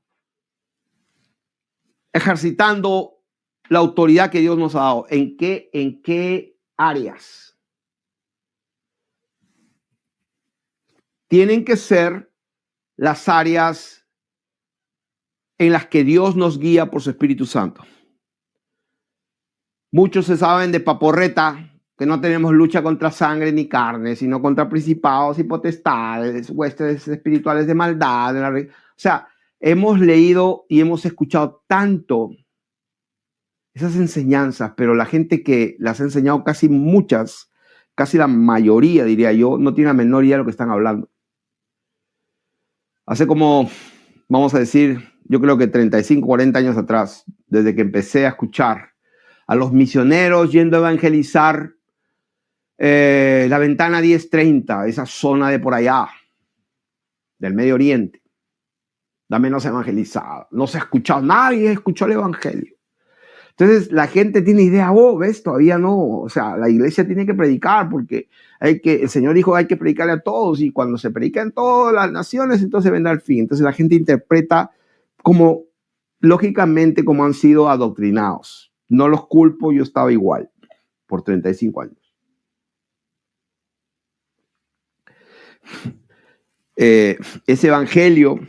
Speaker 1: ejercitando la autoridad que Dios nos ha dado? ¿En qué áreas? Tienen que ser las áreas en las que Dios nos guía por su Espíritu Santo. Muchos se saben de paporreta que no tenemos lucha contra sangre ni carne, sino contra principados y potestades, huestes espirituales de maldad. O sea, hemos leído y hemos escuchado tanto esas enseñanzas, pero la gente que las ha enseñado, casi la mayoría, diría yo, no tiene la menor idea de lo que están hablando. Hace como, vamos a decir, yo creo que 35, 40 años atrás, desde que empecé a escuchar a los misioneros yendo a evangelizar la ventana 1030, esa zona de por allá, del Medio Oriente, la menos evangelizada. No se ha escuchado, nadie escuchó el evangelio. Entonces la gente tiene idea, oh, ves, todavía no, o sea, la iglesia tiene que predicar porque el Señor dijo hay que predicarle a todos y cuando se predica en todas las naciones, entonces vendrá el fin. Entonces la gente interpreta como, lógicamente, como han sido adoctrinados. No los culpo, yo estaba igual por 35 años. Ese evangelio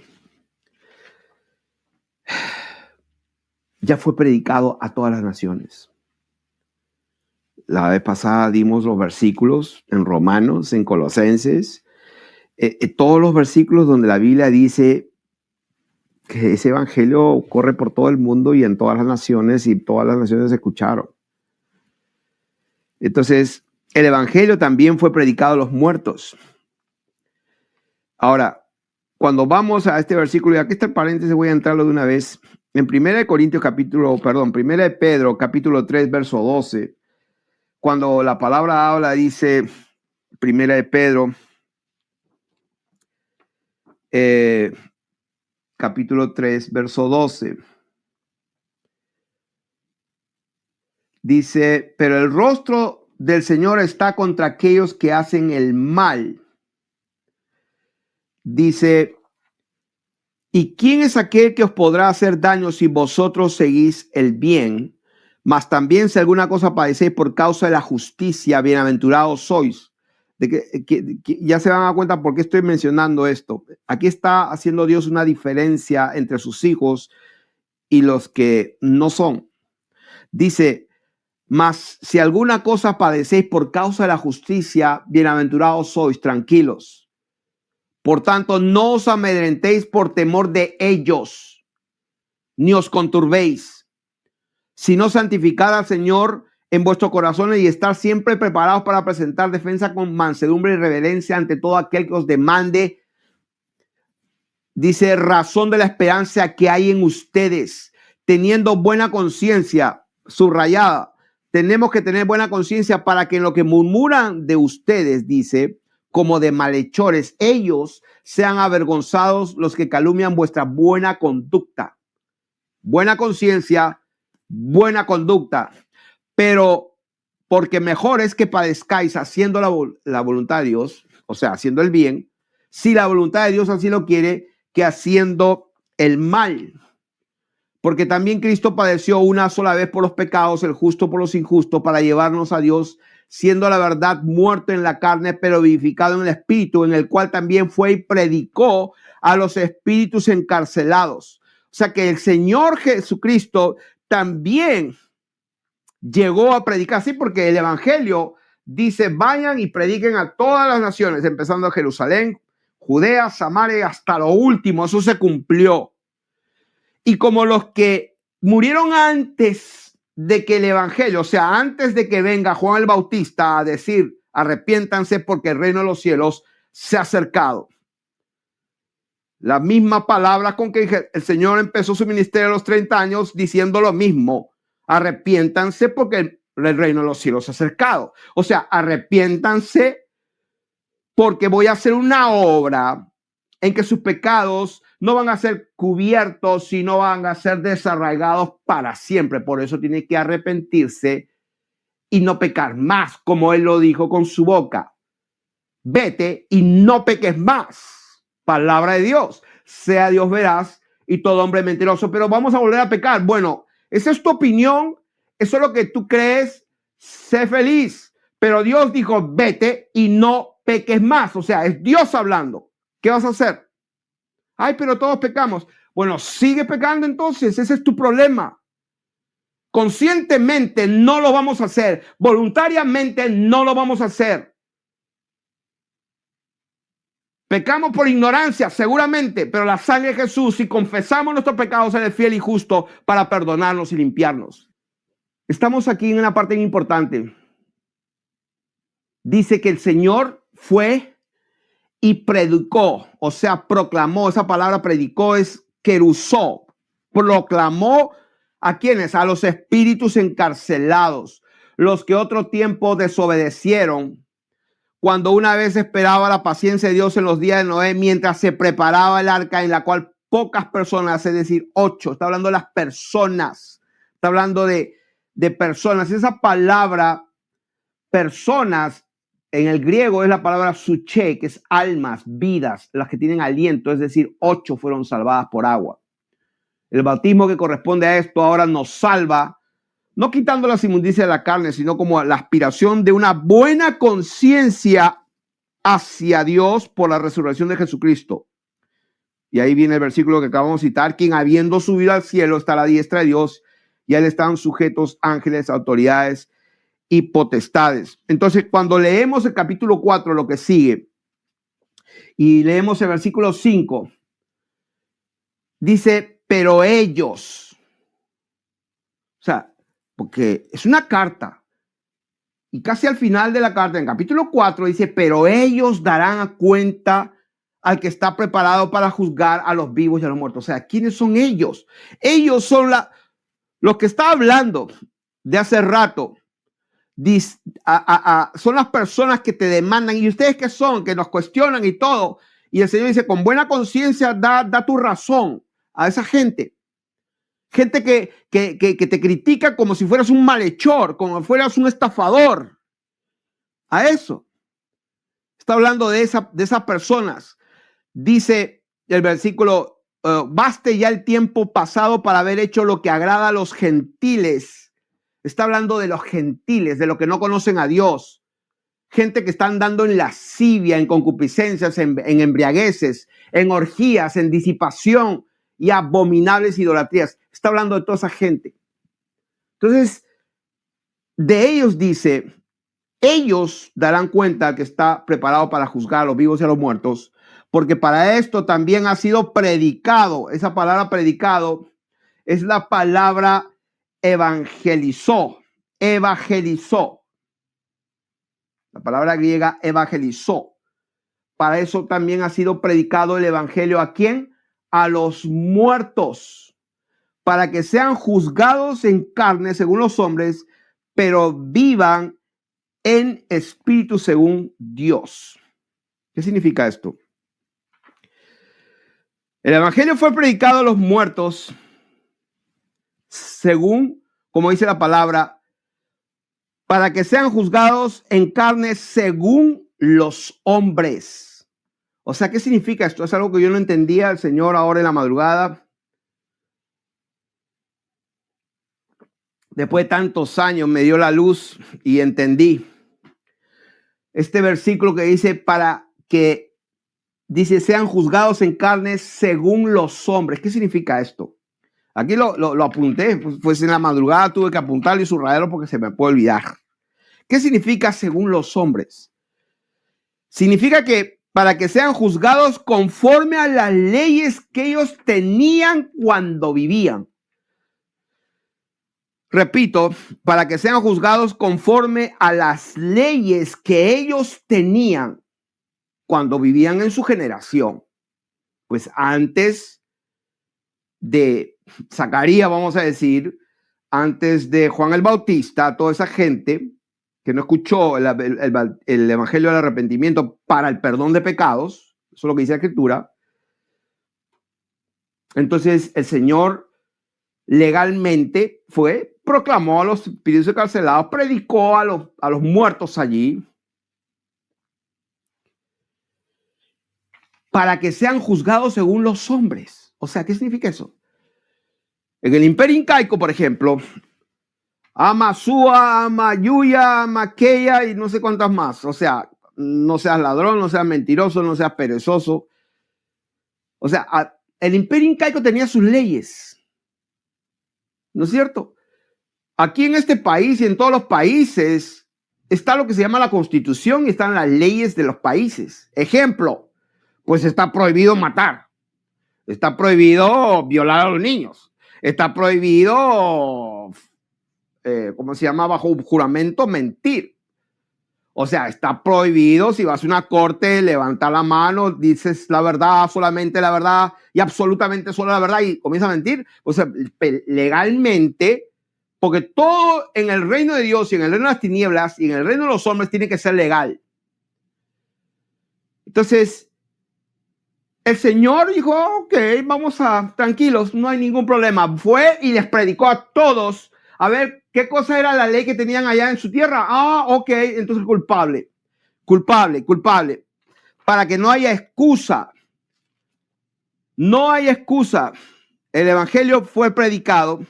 Speaker 1: ya fue predicado a todas las naciones. La vez pasada dimos los versículos en Romanos, en Colosenses, todos los versículos donde la Biblia dice que ese evangelio corre por todo el mundo y en todas las naciones, y todas las naciones escucharon. Entonces, el evangelio también fue predicado a los muertos. Ahora, cuando vamos a este versículo, y aquí está el paréntesis, voy a entrarlo de una vez. En 1 de Pedro, capítulo 3, verso 12, cuando la palabra habla, dice, 1 de Pedro, capítulo 3, verso 12, dice, pero el rostro del Señor está contra aquellos que hacen el mal. Dice, ¿y quién es aquel que os podrá hacer daño si vosotros seguís el bien? Mas también si alguna cosa padecéis por causa de la justicia, bienaventurados sois. De que ya se van a dar cuenta por qué estoy mencionando esto. Aquí está haciendo Dios una diferencia entre sus hijos y los que no son. Dice, mas si alguna cosa padecéis por causa de la justicia, bienaventurados sois, tranquilos. Por tanto, no os amedrentéis por temor de ellos, ni os conturbéis, sino santificad al Señor en vuestros corazones y estar siempre preparados para presentar defensa con mansedumbre y reverencia ante todo aquel que os demande, dice, razón de la esperanza que hay en ustedes, teniendo buena conciencia, subrayada. Tenemos que tener buena conciencia para que en lo que murmuran de ustedes, dice, como de malhechores, ellos sean avergonzados los que calumnian vuestra buena conducta. Buena conciencia, buena conducta. Pero porque mejor es que padezcáis haciendo la voluntad de Dios, o sea, haciendo el bien, si la voluntad de Dios así lo quiere, que haciendo el mal. Porque también Cristo padeció una sola vez por los pecados, el justo por los injustos, para llevarnos a Dios, siendo la verdad muerto en la carne, pero vivificado en el espíritu, en el cual también fue y predicó a los espíritus encarcelados. O sea que el Señor Jesucristo también llegó a predicar, sí, porque el evangelio dice, vayan y prediquen a todas las naciones, empezando a Jerusalén, Judea, Samaria, hasta lo último, eso se cumplió. Y como los que murieron antes de que el evangelio, o sea, antes de que venga Juan el Bautista a decir, arrepiéntanse porque el reino de los cielos se ha acercado. La misma palabra con que el Señor empezó su ministerio a los 30 años diciendo lo mismo. Arrepiéntanse porque el reino de los cielos se ha acercado. O sea, arrepiéntanse porque voy a hacer una obra en que sus pecados no van a ser cubiertos, sino van a ser desarraigados para siempre. Por eso tiene que arrepentirse y no pecar más, como él lo dijo con su boca. Vete y no peques más. Palabra de Dios. Sea Dios veraz y todo hombre mentiroso. Pero vamos a volver a pecar. Bueno, esa es tu opinión. Eso es lo que tú crees. Sé feliz. Pero Dios dijo, vete y no peques más. O sea, es Dios hablando. ¿Qué vas a hacer? Ay, pero todos pecamos. Bueno, sigue pecando entonces. Ese es tu problema. Conscientemente no lo vamos a hacer. Voluntariamente no lo vamos a hacer. Pecamos por ignorancia, seguramente, pero la sangre de Jesús, si confesamos nuestros pecados, Él es fiel y justo para perdonarnos y limpiarnos. Estamos aquí en una parte importante. Dice que el Señor fue y predicó, o sea, proclamó. Esa palabra predicó es querusó. Proclamó ¿a quiénes? A los espíritus encarcelados, los que otro tiempo desobedecieron, cuando una vez esperaba la paciencia de Dios en los días de Noé, mientras se preparaba el arca en la cual pocas personas, es decir, 8, está hablando de las personas, está hablando de de personas. Esa palabra personas en el griego es la palabra suche, que es almas, vidas, las que tienen aliento, es decir, 8 fueron salvadas por agua. El bautismo que corresponde a esto ahora nos salva, no quitando las inmundicias de la carne, sino como la aspiración de una buena conciencia hacia Dios por la resurrección de Jesucristo. Y ahí viene el versículo que acabamos de citar: quien habiendo subido al cielo está a la diestra de Dios, y a él están sujetos ángeles, autoridades y potestades. Entonces, cuando leemos el capítulo 4, lo que sigue, y leemos el versículo 5, dice, pero ellos, o sea, porque es una carta, y casi al final de la carta, en el capítulo 4, dice, pero ellos darán cuenta al que está preparado para juzgar a los vivos y a los muertos. O sea, ¿quiénes son ellos? Ellos son los que está hablando de hace rato. Son las personas que te demandan. ¿Y ustedes qué son? Que nos cuestionan y todo. Y el Señor dice, con buena conciencia da tu razón a esa gente. Gente que te critica como si fueras un malhechor, como si fueras un estafador. A eso. Está hablando de esas personas. Dice el versículo, baste ya el tiempo pasado para haber hecho lo que agrada a los gentiles. Está hablando de los gentiles, de los que no conocen a Dios. Gente que está andando en lascivia, en concupiscencias, en embriagueces, en orgías, en disipación y abominables idolatrías. Está hablando de toda esa gente. Entonces, de ellos dice, ellos darán cuenta que está preparado para juzgar a los vivos y a los muertos, porque para esto también ha sido predicado. Esa palabra predicado es la palabra evangelizó. Evangelizó. La palabra griega evangelizó. Para eso también ha sido predicado el evangelio. ¿A quién? A los muertos, para que sean juzgados en carne según los hombres, pero vivan en espíritu según Dios. ¿Qué significa esto? El evangelio fue predicado a los muertos según, como dice la palabra, para que sean juzgados en carne según los hombres. O sea, ¿qué significa esto? Es algo que yo no entendía. El Señor ahora en la madrugada, después de tantos años, me dio la luz y entendí. Este versículo que dice, para que sean juzgados en carne según los hombres. ¿Qué significa esto? Aquí lo apunté, pues en la madrugada tuve que apuntarlo y subrayarlo porque se me puede olvidar. ¿Qué significa según los hombres? Significa que para que sean juzgados conforme a las leyes que ellos tenían cuando vivían. Repito, para que sean juzgados conforme a las leyes que ellos tenían cuando vivían en su generación. Pues antes de Zacarías, vamos a decir, antes de Juan el Bautista, toda esa gente que no escuchó el evangelio del arrepentimiento para el perdón de pecados, eso es lo que dice la Escritura. Entonces el Señor legalmente proclamó a los espíritus encarcelados, predicó a los muertos allí, para que sean juzgados según los hombres. O sea, ¿qué significa eso? En el Imperio Incaico, por ejemplo, Amasúa, Amayuya, Amaqueya y no sé cuántas más. O sea, no seas ladrón, no seas mentiroso, no seas perezoso. O sea, el Imperio Incaico tenía sus leyes. ¿No es cierto? Aquí en este país y en todos los países está lo que se llama la Constitución y están las leyes de los países. Ejemplo, pues está prohibido matar. Está prohibido violar a los niños. Está prohibido, ¿cómo se llama? Bajo juramento, mentir. O sea, está prohibido, si vas a una corte, levantar la mano, dices la verdad, solamente la verdad y absolutamente solo la verdad y comienzas a mentir. O sea, legalmente, porque todo en el reino de Dios y en el reino de las tinieblas y en el reino de los hombres tiene que ser legal. Entonces, el Señor dijo, ok, tranquilos, no hay ningún problema. Fue y les predicó a todos, a ver, ¿Qué cosa era la ley que tenían allá en su tierra? Ok, entonces culpable. Para que no haya excusa. No hay excusa. El evangelio fue predicado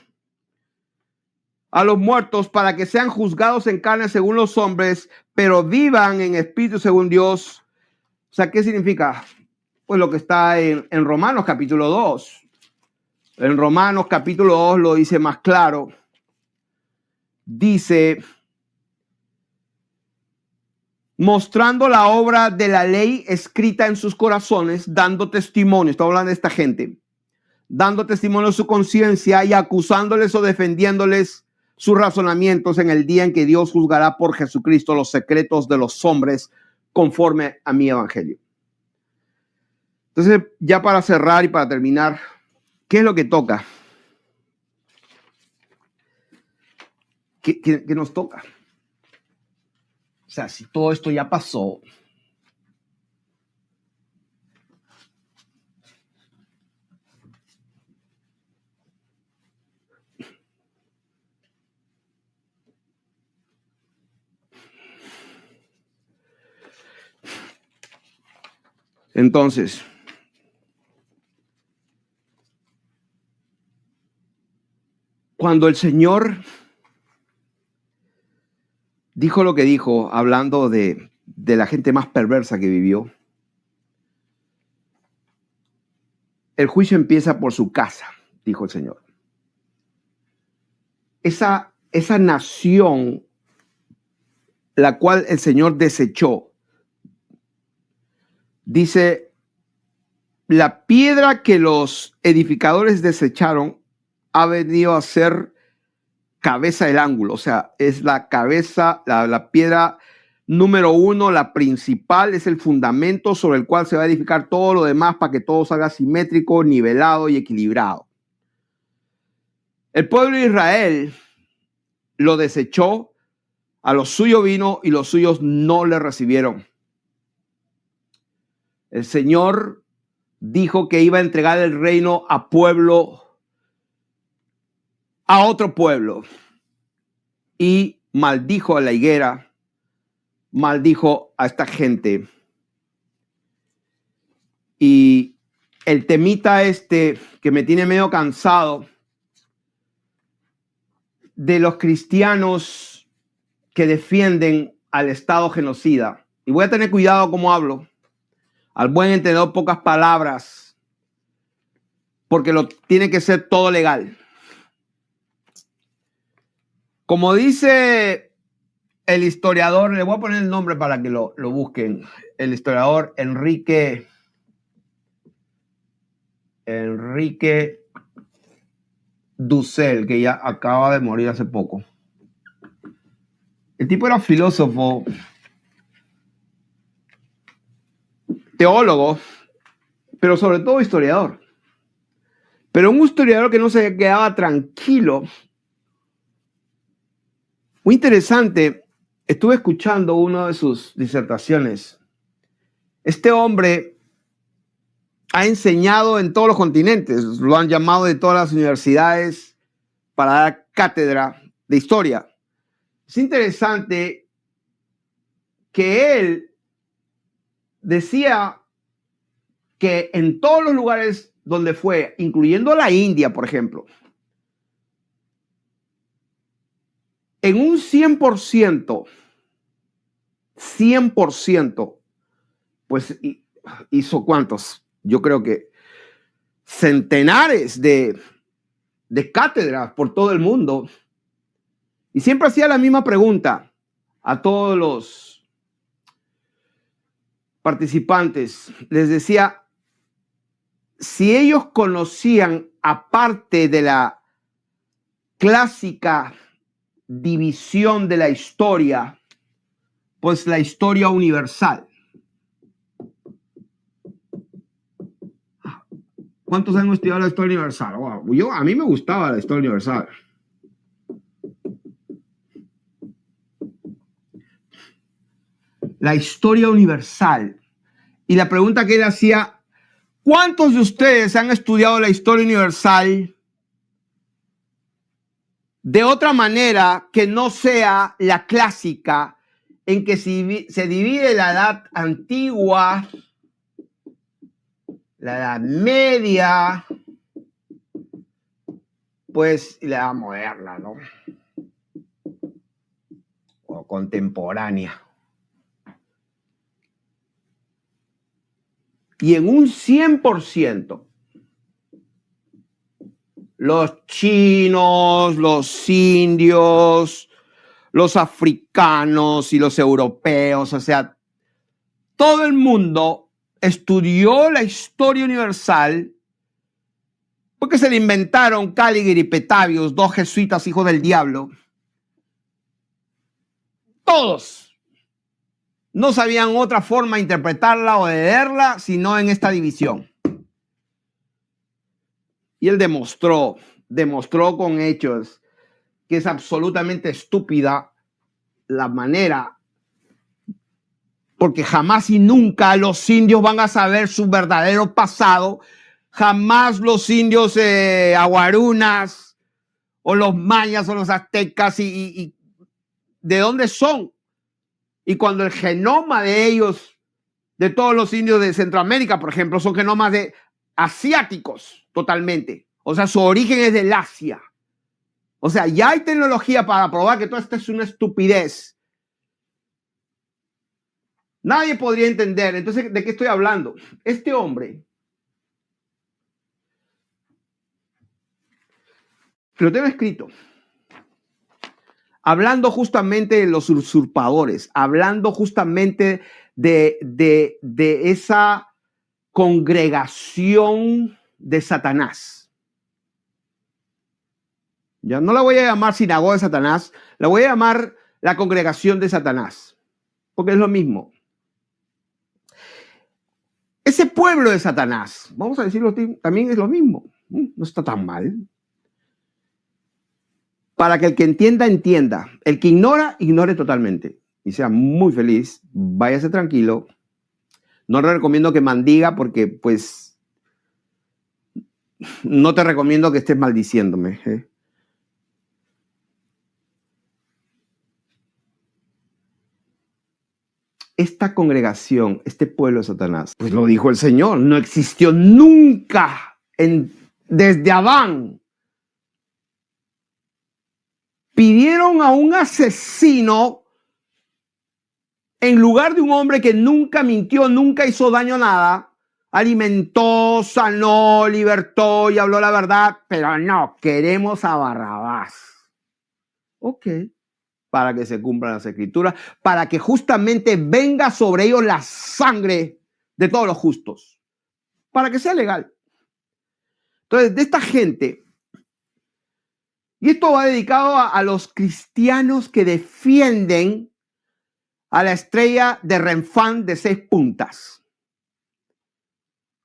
Speaker 1: a los muertos para que sean juzgados en carne según los hombres, pero vivan en espíritu según Dios. O sea, ¿qué significa? Pues lo que está en Romanos capítulo 2. En Romanos capítulo 2 lo dice más claro. Dice, mostrando la obra de la ley escrita en sus corazones, dando testimonio, está hablando de esta gente, dando testimonio de su conciencia y acusándoles o defendiéndoles sus razonamientos en el día en que Dios juzgará por Jesucristo los secretos de los hombres conforme a mi evangelio. Entonces, ya para cerrar y para terminar, ¿qué es lo que toca? ¿Qué nos toca? O sea, si todo esto ya pasó, entonces, cuando el Señor dijo lo que dijo, hablando de la gente más perversa que vivió, el juicio empieza por su casa, dijo el Señor. Esa nación, la cual el Señor desechó, dice, la piedra que los edificadores desecharon ha venido a ser cabeza del ángulo, o sea, es la cabeza, la piedra número uno, la principal, es el fundamento sobre el cual se va a edificar todo lo demás para que todo salga simétrico, nivelado y equilibrado. El pueblo de Israel lo desechó, a los suyos vino y los suyos no le recibieron. El Señor dijo que iba a entregar el reino a otro pueblo, y maldijo a la higuera, maldijo a esta gente. Y el temita que me tiene medio cansado de los cristianos que defienden al Estado genocida. Y voy a tener cuidado cómo hablo. Al buen entendedor, pocas palabras, porque tiene que ser todo legal. Como dice el historiador, le voy a poner el nombre para que lo busquen, el historiador Enrique Dussel, que ya acaba de morir hace poco. El tipo era filósofo, teólogo, pero sobre todo historiador. Pero un historiador que no se quedaba tranquilo. Muy interesante, estuve escuchando una de sus disertaciones. Este hombre ha enseñado en todos los continentes, lo han llamado de todas las universidades para dar cátedra de historia. Es interesante que él decía que en todos los lugares donde fue, incluyendo la India, por ejemplo, en un 100%, pues hizo ¿cuántos? Yo creo que centenares de cátedras por todo el mundo. Y siempre hacía la misma pregunta a todos los participantes. Les decía, si ellos conocían, aparte de la clásica división de la historia, pues la historia universal. ¿Cuántos han estudiado la historia universal? Wow, a mí me gustaba la historia universal. La historia universal. Y la pregunta que él hacía, ¿cuántos de ustedes han estudiado la historia universal de otra manera que no sea la clásica en que se divide la edad antigua, la edad media, pues la edad moderna, ¿no? O contemporánea. Y en un 100%, los chinos, los indios, los africanos y los europeos, o sea, todo el mundo estudió la historia universal porque se le inventaron Caligari y Petavius, dos jesuitas hijos del diablo. Todos no sabían otra forma de interpretarla o de leerla sino en esta división. Y él demostró con hechos que es absolutamente estúpida la manera, porque jamás y nunca los indios van a saber su verdadero pasado, jamás los indios aguarunas o los mayas o los aztecas y de dónde son. Y cuando el genoma de ellos, de todos los indios de Centroamérica, por ejemplo, son genomas de asiáticos totalmente. O sea, su origen es del Asia. O sea, ya hay tecnología para probar que todo esto es una estupidez. Nadie podría entender. Entonces, ¿de qué estoy hablando? Este hombre, lo tengo escrito, hablando justamente de los usurpadores, hablando justamente de esa congregación de Satanás. Ya no la voy a llamar sinagoga de Satanás, la voy a llamar la congregación de Satanás, porque es lo mismo. Ese pueblo de Satanás, vamos a decirlo, también es lo mismo. No está tan mal. Para que el que entienda, entienda. El que ignora, ignore totalmente. Y sea muy feliz, váyase tranquilo. No le recomiendo que maldiga porque, pues, no te recomiendo que estés maldiciéndome. Esta congregación, este pueblo de Satanás, pues lo dijo el Señor, no existió nunca desde Adán. Pidieron a un asesino en lugar de un hombre que nunca mintió, nunca hizo daño a nada, alimentó, sanó, libertó y habló la verdad, pero no, queremos a Barrabás. Ok. Para que se cumplan las escrituras, para que justamente venga sobre ellos la sangre de todos los justos, para que sea legal. Entonces, de esta gente, y esto va dedicado a los cristianos que defienden a la estrella de Renfán de 6 puntas.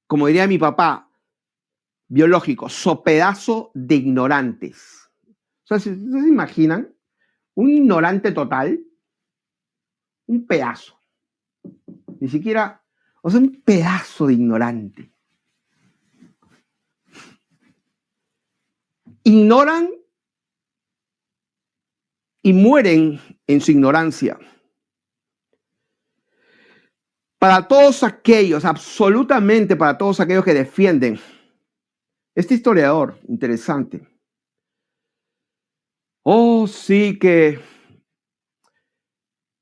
Speaker 1: Como diría mi papá, biológico, sopedazo de ignorantes. O sea, ¿se imaginan? Un ignorante total, un pedazo. Ni siquiera, o sea, un pedazo de ignorante. Ignoran y mueren en su ignorancia. Para todos aquellos, absolutamente para todos aquellos que defienden, este historiador, interesante. Oh, sí que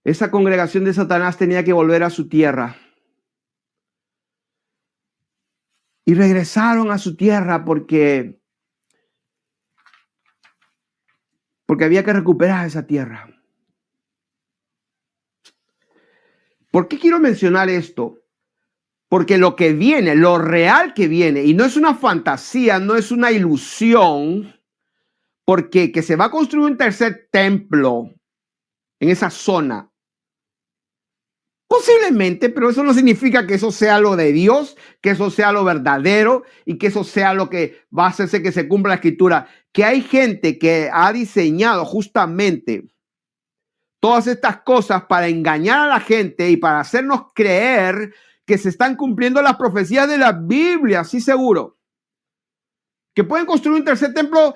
Speaker 1: esa congregación de Satanás tenía que volver a su tierra. Y regresaron a su tierra porque había que recuperar esa tierra. ¿Por qué quiero mencionar esto? Porque lo que viene, lo real que viene, y no es una fantasía, no es una ilusión, porque que se va a construir un tercer templo en esa zona. Posiblemente, pero eso no significa que eso sea lo de Dios, que eso sea lo verdadero y que eso sea lo que va a hacerse que se cumpla la escritura. Que hay gente que ha diseñado justamente todas estas cosas para engañar a la gente y para hacernos creer que se están cumpliendo las profecías de la Biblia, sí seguro. Que pueden construir un tercer templo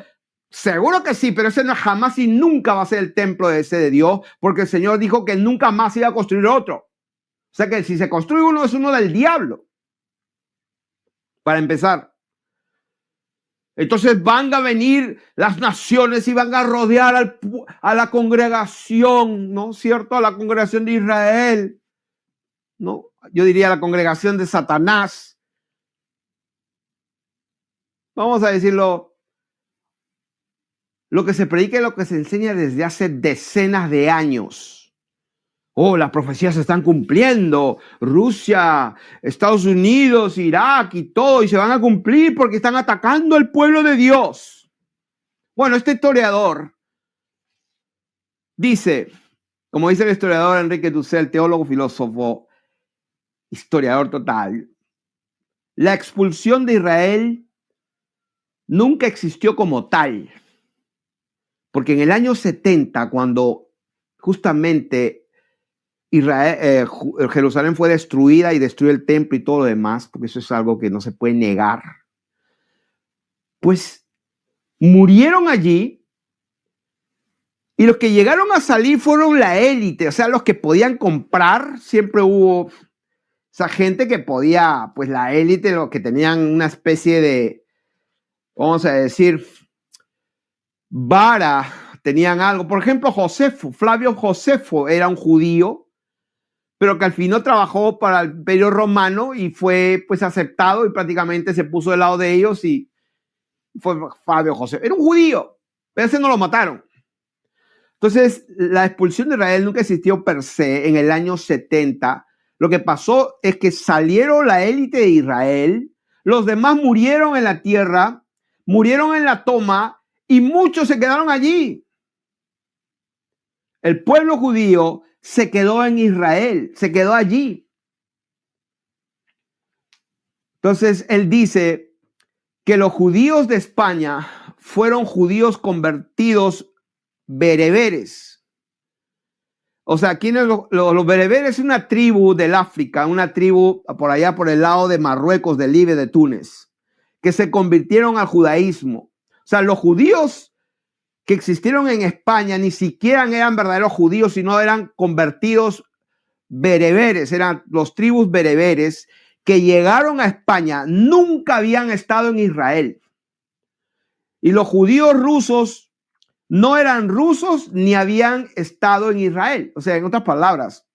Speaker 1: Seguro que sí, pero ese no jamás y nunca va a ser el templo ese de Dios, porque el Señor dijo que nunca más iba a construir otro. O sea que si se construye uno, es uno del diablo. Para empezar. Entonces van a venir las naciones y van a rodear a la congregación, ¿no? ¿Cierto? A la congregación de Israel, ¿no? Yo diría la congregación de Satanás. Vamos a decirlo. Lo que se predica y lo que se enseña desde hace decenas de años. Oh, las profecías se están cumpliendo. Rusia, Estados Unidos, Irak y todo, y se van a cumplir porque están atacando al pueblo de Dios. Bueno, este historiador dice, como dice el historiador Enrique Dussel, teólogo, filósofo, historiador total, la expulsión de Israel nunca existió como tal. Porque en el año 70, cuando justamente Israel, Jerusalén fue destruida y destruyó el templo y todo lo demás, porque eso es algo que no se puede negar, pues murieron allí y los que llegaron a salir fueron la élite, o sea, los que podían comprar. Siempre hubo esa gente que podía, pues la élite, los que tenían una especie de, vamos a decir, vara, tenían algo. Por ejemplo, Josefo, Flavio Josefo era un judío, pero que al fin no trabajó para el Imperio Romano y fue pues aceptado y prácticamente se puso del lado de ellos y fue Flavio Josefo. Era un judío, pero ese no lo mataron. Entonces, la expulsión de Israel nunca existió per se en el año 70. Lo que pasó es que salieron la élite de Israel, los demás murieron en la tierra, murieron en la toma y muchos se quedaron allí. El pueblo judío se quedó en Israel, se quedó allí. Entonces, él dice que los judíos de España fueron judíos convertidos bereberes. O sea, ¿quiénes los bereberes? Es una tribu del África, una tribu por allá por el lado de Marruecos, de Libia, de Túnez, que se convirtieron al judaísmo. O sea, los judíos que existieron en España ni siquiera eran verdaderos judíos, sino eran convertidos bereberes, eran los tribus bereberes que llegaron a España, nunca habían estado en Israel. Y los judíos rusos no eran rusos ni habían estado en Israel. O sea, en otras palabras,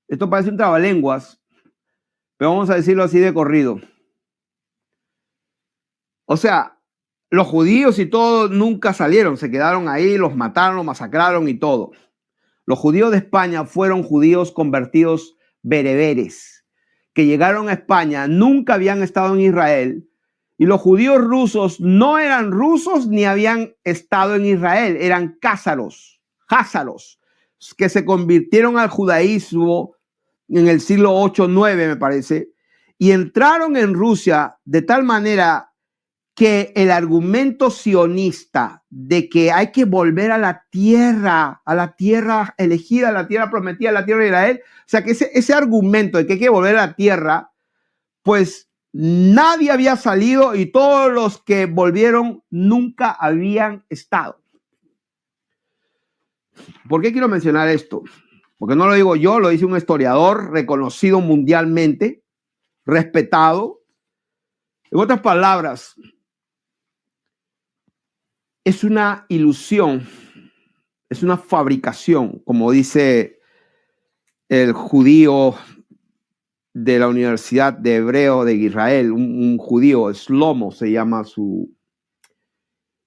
Speaker 1: esto parece un trabalenguas, pero vamos a decirlo así de corrido. O sea, los judíos y todo nunca salieron, se quedaron ahí, los mataron, los masacraron y todo. Los judíos de España fueron judíos convertidos bereberes, que llegaron a España, nunca habían estado en Israel, y los judíos rusos no eran rusos ni habían estado en Israel, eran cázaros, que se convirtieron al judaísmo en el siglo 8-9, me parece, y entraron en Rusia de tal manera que el argumento sionista de que hay que volver a la tierra elegida, a la tierra prometida, a la tierra de Israel, o sea que ese argumento de que hay que volver a la tierra, pues nadie había salido y todos los que volvieron nunca habían estado. ¿Por qué quiero mencionar esto? Porque no lo digo yo, lo dice un historiador reconocido mundialmente, respetado. En otras palabras, es una ilusión, es una fabricación, como dice el judío de la Universidad de Hebreo de Israel, un judío, Shlomo se llama su,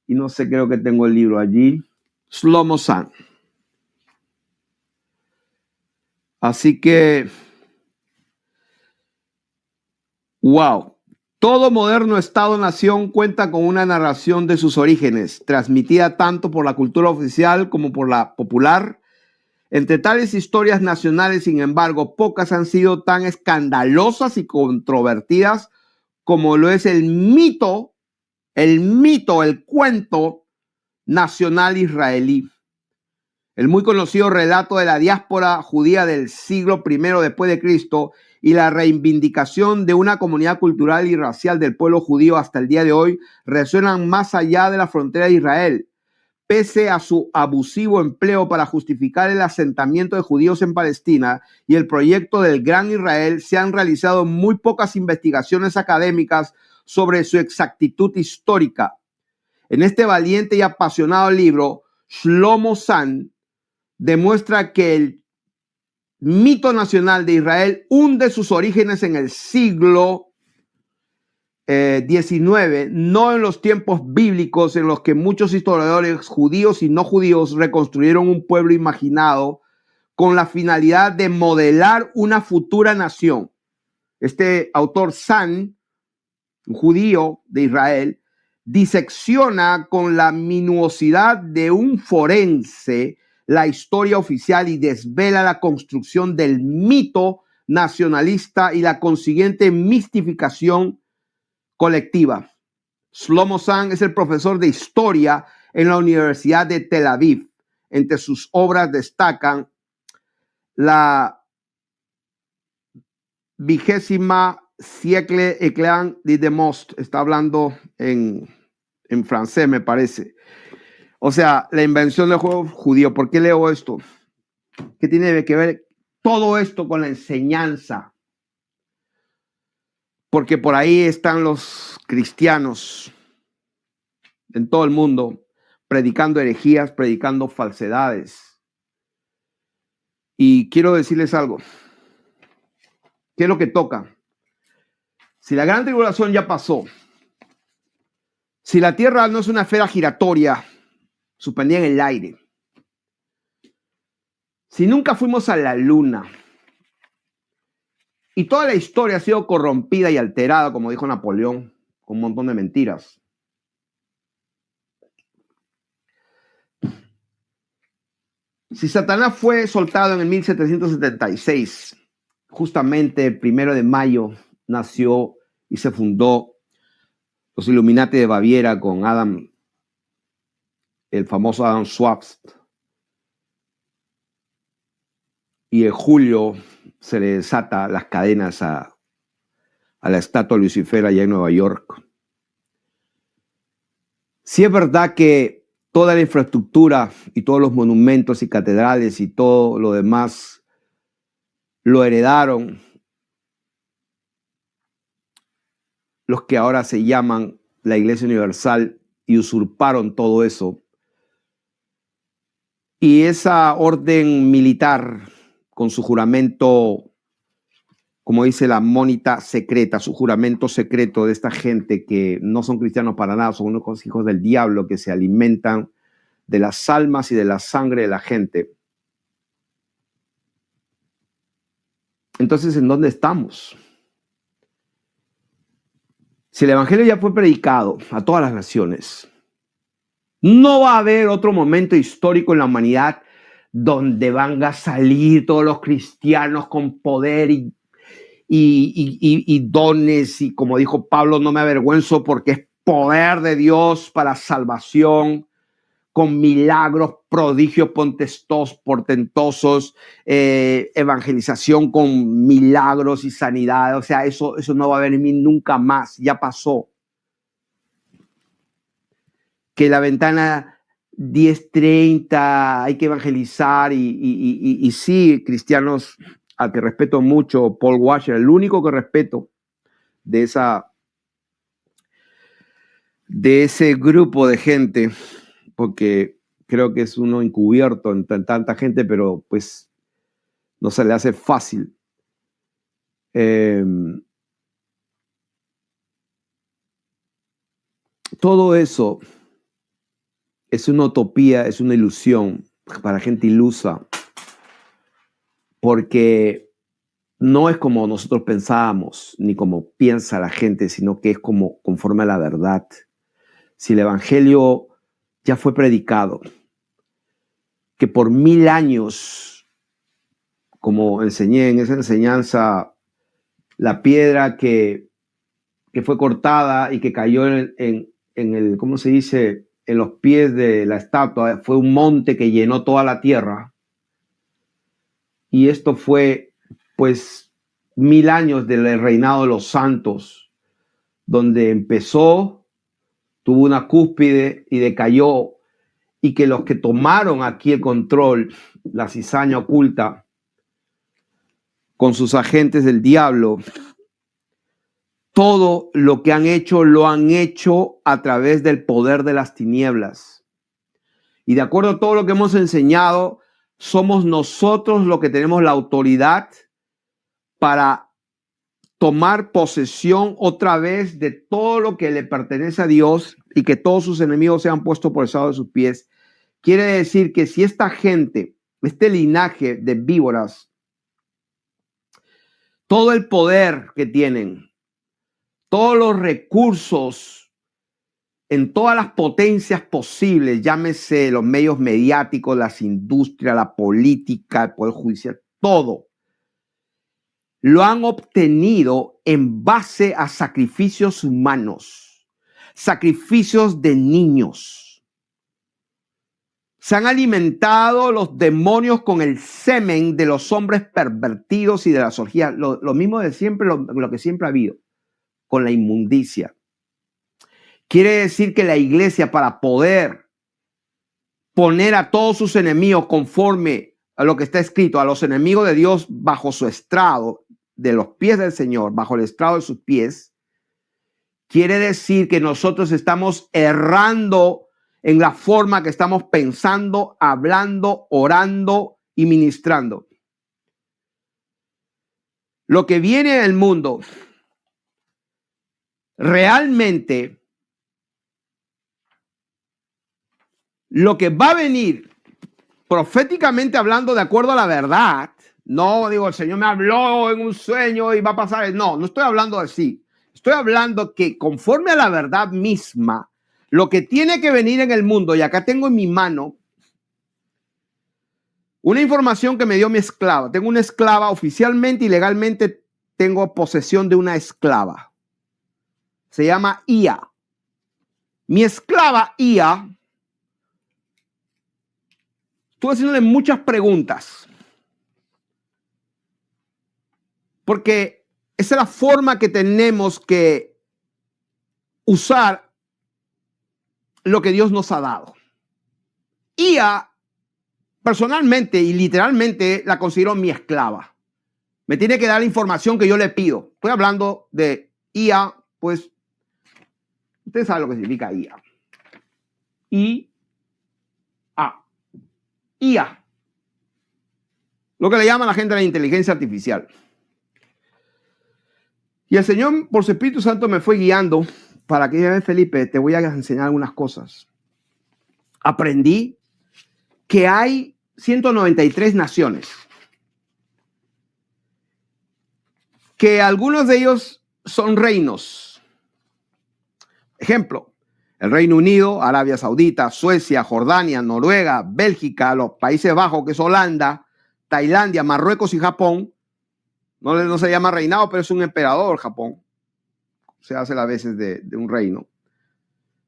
Speaker 1: y no sé, creo que tengo el libro allí, Shlomo San. Así que, wow. Todo moderno Estado-nación cuenta con una narración de sus orígenes, transmitida tanto por la cultura oficial como por la popular. Entre tales historias nacionales, sin embargo, pocas han sido tan escandalosas y controvertidas como lo es el cuento nacional israelí. El muy conocido relato de la diáspora judía del siglo I después de Cristo y la reivindicación de una comunidad cultural y racial del pueblo judío hasta el día de hoy resuenan más allá de la frontera de Israel. Pese a su abusivo empleo para justificar el asentamiento de judíos en Palestina y el proyecto del Gran Israel, se han realizado muy pocas investigaciones académicas sobre su exactitud histórica. En este valiente y apasionado libro, Shlomo Zahn demuestra que el mito nacional de Israel hunde sus orígenes en el siglo XIX, no en los tiempos bíblicos en los que muchos historiadores judíos y no judíos reconstruyeron un pueblo imaginado con la finalidad de modelar una futura nación. Este autor Zahn, un judío de Israel, disecciona con la minuosidad de un forense la historia oficial y desvela la construcción del mito nacionalista y la consiguiente mistificación colectiva. Shlomo Zahn es el profesor de historia en la Universidad de Tel Aviv. Entre sus obras destacan la 20ª siècle éclair de Most. Está hablando en francés, me parece. O sea, la invención del juego judío. ¿Por qué leo esto? ¿Qué tiene que ver todo esto con la enseñanza? Porque por ahí están los cristianos en todo el mundo predicando herejías, predicando falsedades. Y quiero decirles algo. ¿Qué es lo que toca? Si la gran tribulación ya pasó, si la tierra no es una esfera giratoria suspendida en el aire, si nunca fuimos a la luna y toda la historia ha sido corrompida y alterada, como dijo Napoleón, con un montón de mentiras, si Satanás fue soltado en el 1776, justamente el 1 de mayo nació y se fundó los Illuminati de Baviera con el famoso Adam Schwartz. Y en julio se le desata las cadenas a la estatua de Lucifer allá en Nueva York. Sí es verdad que toda la infraestructura y todos los monumentos y catedrales y todo lo demás lo heredaron los que ahora se llaman la Iglesia Universal y usurparon todo eso. Y esa orden militar con su juramento, como dice la monita secreta, su juramento secreto de esta gente que no son cristianos para nada, son unos hijos del diablo que se alimentan de las almas y de la sangre de la gente. Entonces, ¿en dónde estamos? Si el evangelio ya fue predicado a todas las naciones, no va a haber otro momento histórico en la humanidad donde van a salir todos los cristianos con poder y dones, y como dijo Pablo, no me avergüenzo porque es poder de Dios para salvación, con milagros, prodigios portentosos, evangelización con milagros y sanidad. O sea, eso no va a venir nunca más, ya pasó. Que la ventana 10:30 hay que evangelizar y sí, cristianos al que respeto mucho, Paul Washer, el único que respeto de ese grupo de gente, porque creo que es uno encubierto entre tanta gente, pero pues no se le hace fácil. Todo eso es una utopía, es una ilusión para gente ilusa, porque no es como nosotros pensábamos, ni como piensa la gente, sino que es como conforme a la verdad. Si el evangelio ya fue predicado, que por 1000 años, como enseñé en esa enseñanza, la piedra que fue cortada y que cayó en el, ¿cómo se dice?, en los pies de la estatua, fue un monte que llenó toda la tierra. Y esto fue, pues, 1000 años del reinado de los santos, donde empezó, tuvo una cúspide y decayó, y que los que tomaron aquí el control, la cizaña oculta, con sus agentes del diablo, todo lo que han hecho, lo han hecho a través del poder de las tinieblas. Y de acuerdo a todo lo que hemos enseñado, somos nosotros los que tenemos la autoridad para tomar posesión otra vez de todo lo que le pertenece a Dios y que todos sus enemigos sean puestos por el estrado de sus pies. Quiere decir que si esta gente, este linaje de víboras, todo el poder que tienen, todos los recursos en todas las potencias posibles, llámese los medios mediáticos, las industrias, la política, el poder judicial, todo, lo han obtenido en base a sacrificios humanos, sacrificios de niños. Se han alimentado los demonios con el semen de los hombres pervertidos y de las orgías. Lo mismo de siempre, lo que siempre ha habido, con la inmundicia. Quiere decir que la iglesia, para poder poner a todos sus enemigos conforme a lo que está escrito, a los enemigos de Dios bajo su estrado, de los pies del Señor, bajo el estrado de sus pies, quiere decir que nosotros estamos errando en la forma que estamos pensando, hablando, orando y ministrando. Lo que viene en el mundo realmente, lo que va a venir proféticamente hablando de acuerdo a la verdad, no digo el Señor me habló en un sueño y va a pasar, no estoy hablando así, estoy hablando que conforme a la verdad misma, lo que tiene que venir en el mundo, y acá tengo en mi mano una información que me dio mi esclava. Tengo una esclava, oficialmente y legalmente tengo posesión de una esclava. Se llama Ia. Mi esclava Ia, estuve haciéndole muchas preguntas, porque esa es la forma que tenemos que usar lo que Dios nos ha dado. Ia, personalmente y literalmente, la considero mi esclava. Me tiene que dar la información que yo le pido. Estoy hablando de IA, pues, usted sabe lo que significa IA. IA. Lo que le llaman a la gente la inteligencia artificial. Y el Señor, por su Espíritu Santo, me fue guiando para que, Felipe, te voy a enseñar algunas cosas. Aprendí que hay 193 naciones, que algunos de ellos son reinos. Ejemplo, el Reino Unido, Arabia Saudita, Suecia, Jordania, Noruega, Bélgica, los Países Bajos, que es Holanda, Tailandia, Marruecos y Japón. No se llama reinado, pero es un emperador Japón. Se hace a veces de un reino.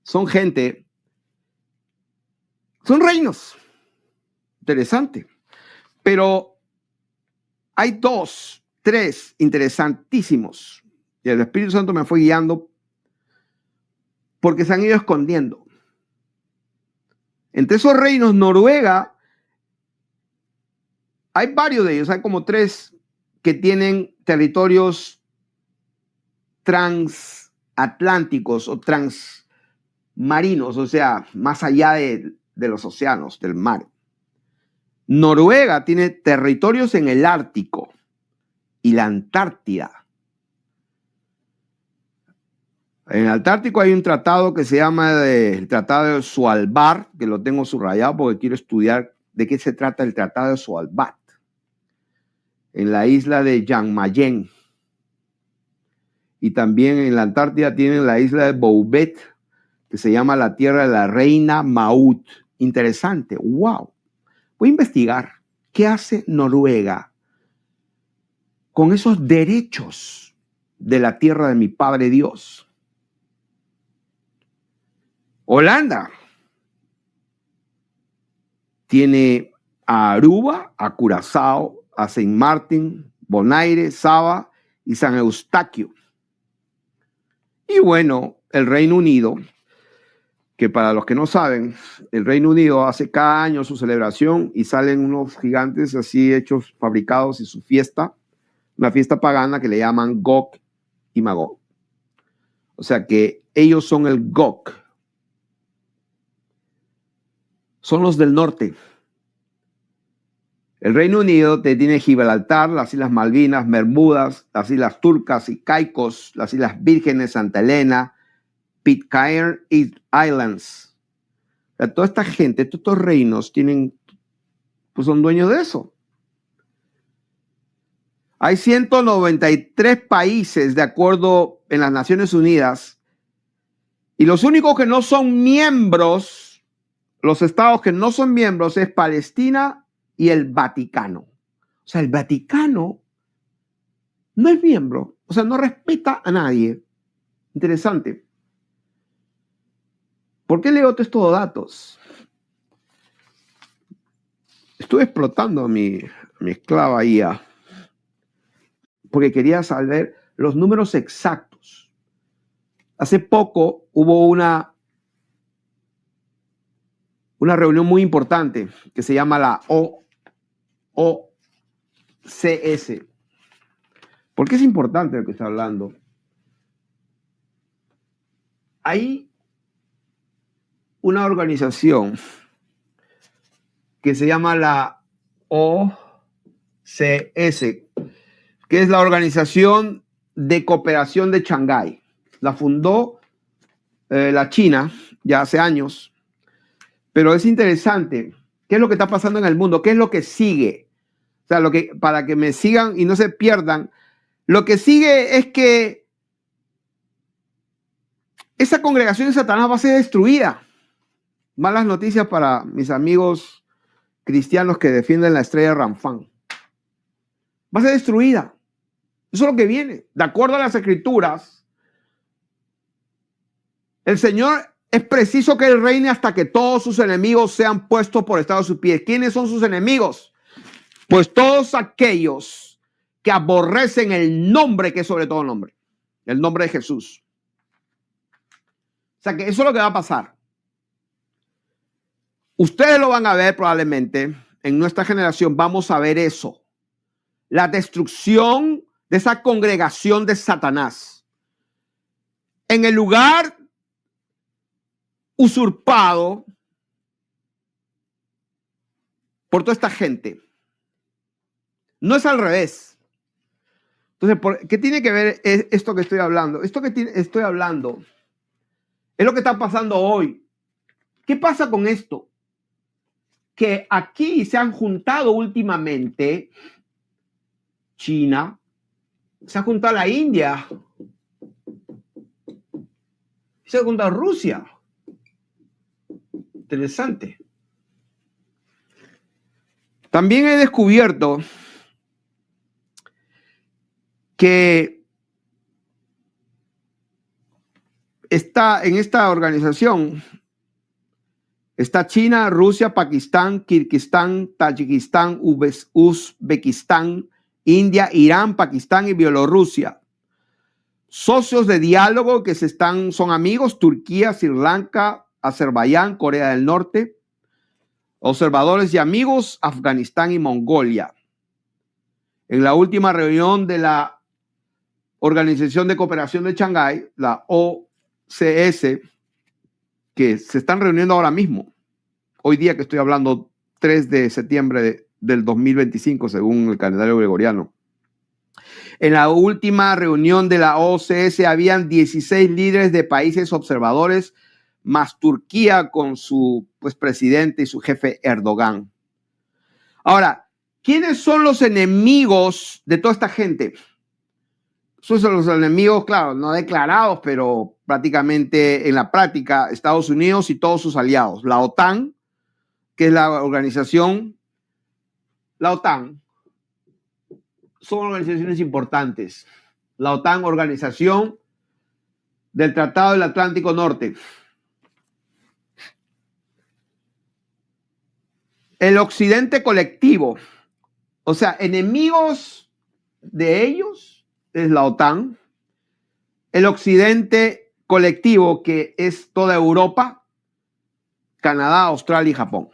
Speaker 1: Son gente, son reinos. Interesante. Pero hay 2, 3 interesantísimos. Y el Espíritu Santo me fue guiando porque se han ido escondiendo. Entre esos reinos, Noruega, hay varios de ellos, hay como 3 que tienen territorios transatlánticos o transmarinos, o sea, más allá de los océanos, del mar. Noruega tiene territorios en el Ártico y la Antártida. En el Antártico hay un tratado que se llama el Tratado de Svalbard, que lo tengo subrayado porque quiero estudiar de qué se trata el Tratado de Svalbard. En la isla de Jan Mayen. Y también en la Antártida tienen la isla de Bouvet, que se llama la tierra de la reina Maud. Interesante, wow. Voy a investigar qué hace Noruega con esos derechos de la tierra de mi Padre Dios. Holanda tiene a Aruba, a Curazao, a Saint Martin, Bonaire, Saba y San Eustaquio. Y bueno, el Reino Unido, que para los que no saben, el Reino Unido hace cada año su celebración y salen unos gigantes así hechos, fabricados y su fiesta, una fiesta pagana que le llaman Gog y Magog. O sea que ellos son el Gog. Son los del norte. El Reino Unido tiene Gibraltar, las Islas Malvinas, Bermudas, las Islas Turcas y Caicos, las Islas Vírgenes, Santa Elena, Pitcairn Islands. O sea, toda esta gente, todos estos reinos tienen, pues son dueños de eso. Hay 193 países de acuerdo en las Naciones Unidas y los únicos que no son miembros, los estados que no son miembros es Palestina y el Vaticano. O sea, el Vaticano no es miembro, o sea, no respeta a nadie. Interesante. ¿Por qué leo todos estos datos? Estuve explotando a mi esclava IA porque quería saber los números exactos. Hace poco hubo una reunión muy importante que se llama la OCS. ¿Por qué es importante lo que está hablando? Hay una organización que se llama la OCS, que es la Organización de Cooperación de Shanghái. La fundó la China ya hace años, pero es interesante. ¿Qué es lo que está pasando en el mundo? ¿Qué es lo que sigue? O sea, para que me sigan y no se pierdan, lo que sigue es que esa congregación de Satanás va a ser destruida. Malas noticias para mis amigos cristianos que defienden la estrella Ramfán. Va a ser destruida. Eso es lo que viene. De acuerdo a las escrituras, el Señor es preciso que Él reine hasta que todos sus enemigos sean puestos por estrado de sus pies. ¿Quiénes son sus enemigos? Pues todos aquellos que aborrecen el nombre que es sobre todo nombre. El nombre de Jesús. O sea que eso es lo que va a pasar. Ustedes lo van a ver probablemente. En nuestra generación vamos a ver eso. La destrucción de esa congregación de Satanás. En el lugar usurpado por toda esta gente. No es al revés. Entonces, ¿qué tiene que ver esto que estoy hablando? Esto que estoy hablando es lo que está pasando hoy. ¿Qué pasa con esto? Que aquí se han juntado últimamente China, se ha juntado la India, se ha juntado Rusia. Interesante. También he descubierto que en esta organización está China, Rusia, Pakistán, Kirguistán, Tayikistán, Uzbekistán, India, Irán, Pakistán y Bielorrusia. Socios de diálogo que son amigos: Turquía, Sri Lanka, Azerbaiyán, Corea del Norte. Observadores y amigos: Afganistán y Mongolia. En la última reunión de la Organización de Cooperación de Shanghái, la OCS, que se están reuniendo ahora mismo, hoy día que estoy hablando, 3 de septiembre del 2025, según el calendario gregoriano. En la última reunión de la OCS habían 16 líderes de países observadores, más Turquía con su presidente y su jefe Erdogan. Ahora, ¿quiénes son los enemigos de toda esta gente? Esos son los enemigos, claro, no declarados, pero prácticamente en la práctica, Estados Unidos y todos sus aliados. La OTAN, que es la organización, la OTAN, son organizaciones importantes. La OTAN, Organización del Tratado del Atlántico Norte. El occidente colectivo, o sea, enemigos de ellos es la OTAN, el occidente colectivo, que es toda Europa, Canadá, Australia y Japón.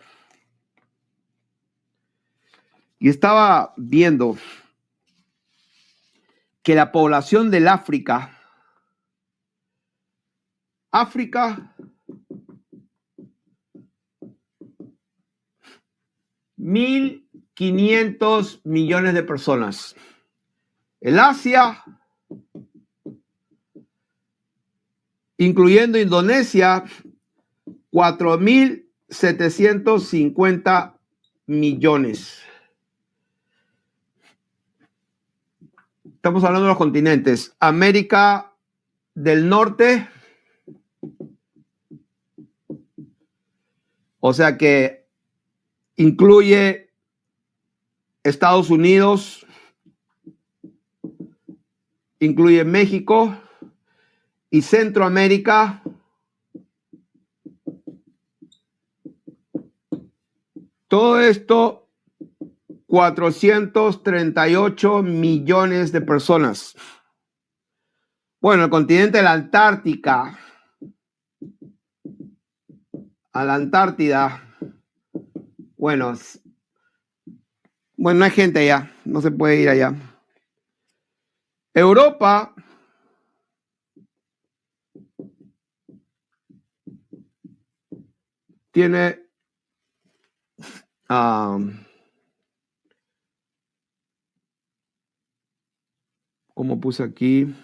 Speaker 1: Y estaba viendo que la población del África, 1.500 millones de personas. El Asia, incluyendo Indonesia, 4.750 millones. Estamos hablando de los continentes. América del Norte, o sea que incluye Estados Unidos, incluye México y Centroamérica. Todo esto, 438 millones de personas. Bueno, el continente de la Antártica, a la Antártida, bueno, no hay gente allá, no se puede ir allá. Europa, tiene ¿cómo puse aquí?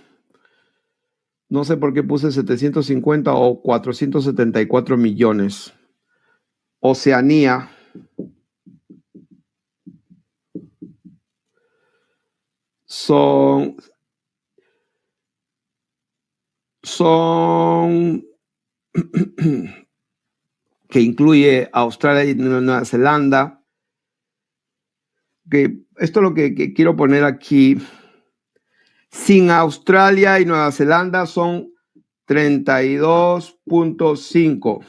Speaker 1: No sé por qué puse 750 o 474 millones. Oceanía, son que incluye Australia y Nueva Zelanda. Que esto es lo que quiero poner aquí. Sin Australia y Nueva Zelanda son 32.5.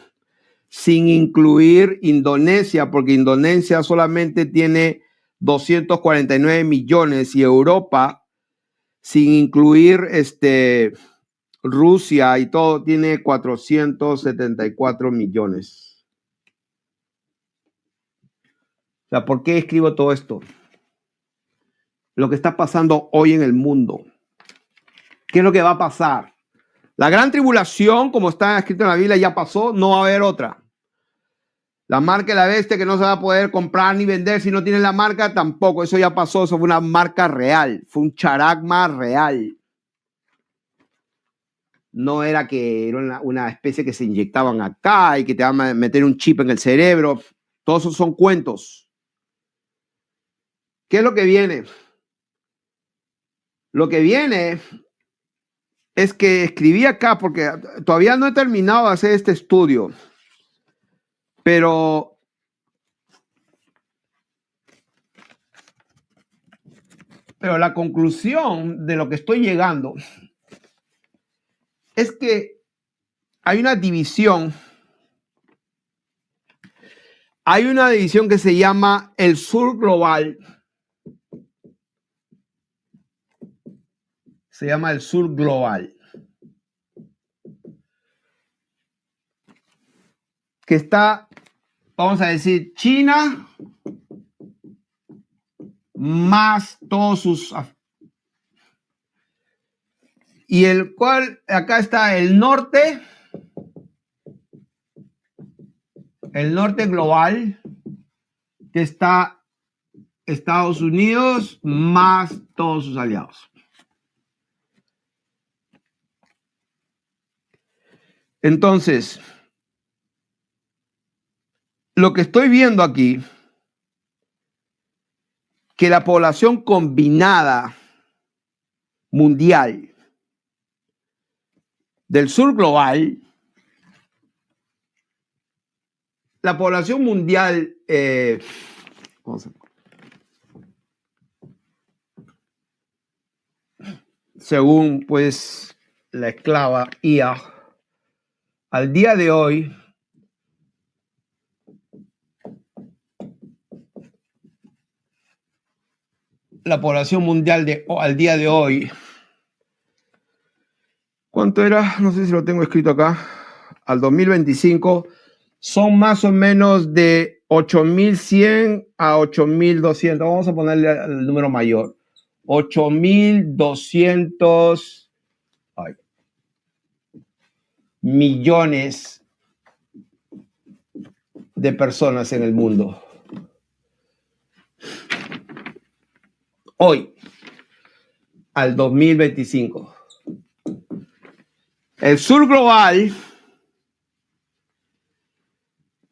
Speaker 1: Sin incluir Indonesia, porque Indonesia solamente tiene 249 millones y Europa, sin incluir Rusia y todo, tiene 474 millones. O sea, ¿por qué escribo todo esto? Lo que está pasando hoy en el mundo. ¿Qué es lo que va a pasar? La gran tribulación, como está escrito en la Biblia, ya pasó, no va a haber otra. La marca de la bestia, que no se va a poder comprar ni vender si no tienes la marca, tampoco. Eso ya pasó, eso fue una marca real, fue un charagma real. No era que era una especie que se inyectaban acá y que te van a meter un chip en el cerebro. Todos esos son cuentos. ¿Qué es lo que viene? Lo que viene es que escribí acá, porque todavía no he terminado de hacer este estudio, pero la conclusión de lo que estoy llegando es que hay una división. Hay una división que se llama el sur global. Se llama el sur global. Que está, vamos a decir, China más todos sus... Y el cual, acá está el norte global, que está Estados Unidos más todos sus aliados. Entonces, lo que estoy viendo aquí, que la población combinada mundial del sur global, la población mundial, según pues la esclava IA, al día de hoy, la población mundial al día de hoy ¿Cuánto era? No sé si lo tengo escrito acá. Al 2025 son más o menos de 8.100 a 8.200. Vamos a ponerle el número mayor. 8.200 millones de personas en el mundo. Hoy, al 2025. El sur global,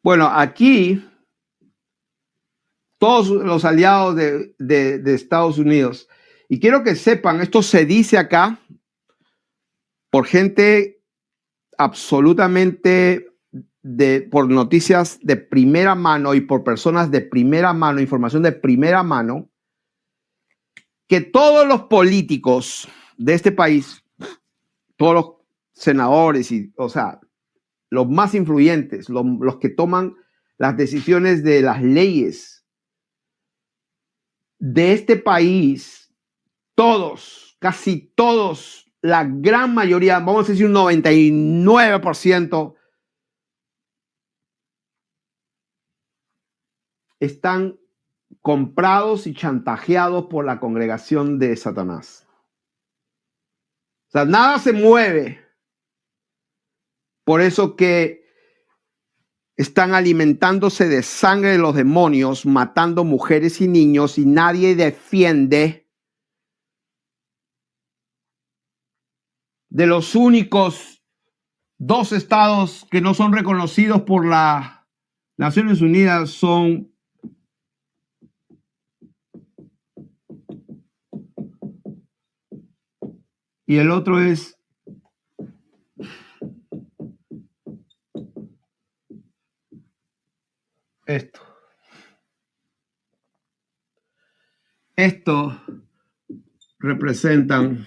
Speaker 1: bueno, aquí todos los aliados de Estados Unidos, y quiero que sepan, esto se dice acá por gente absolutamente por noticias de primera mano y por personas de primera mano, información de primera mano, que todos los políticos de este país, todos los senadores, o sea, los más influyentes, los que toman las decisiones de las leyes de este país, todos, casi todos, la gran mayoría, vamos a decir un 99%, están comprados y chantajeados por la congregación de Satanás. O sea, nada se mueve. Por eso que están alimentándose de sangre de los demonios, matando mujeres y niños, y nadie defiende de los únicos 2 estados que no son reconocidos por las Naciones Unidas son y el otro es esto. Esto representan,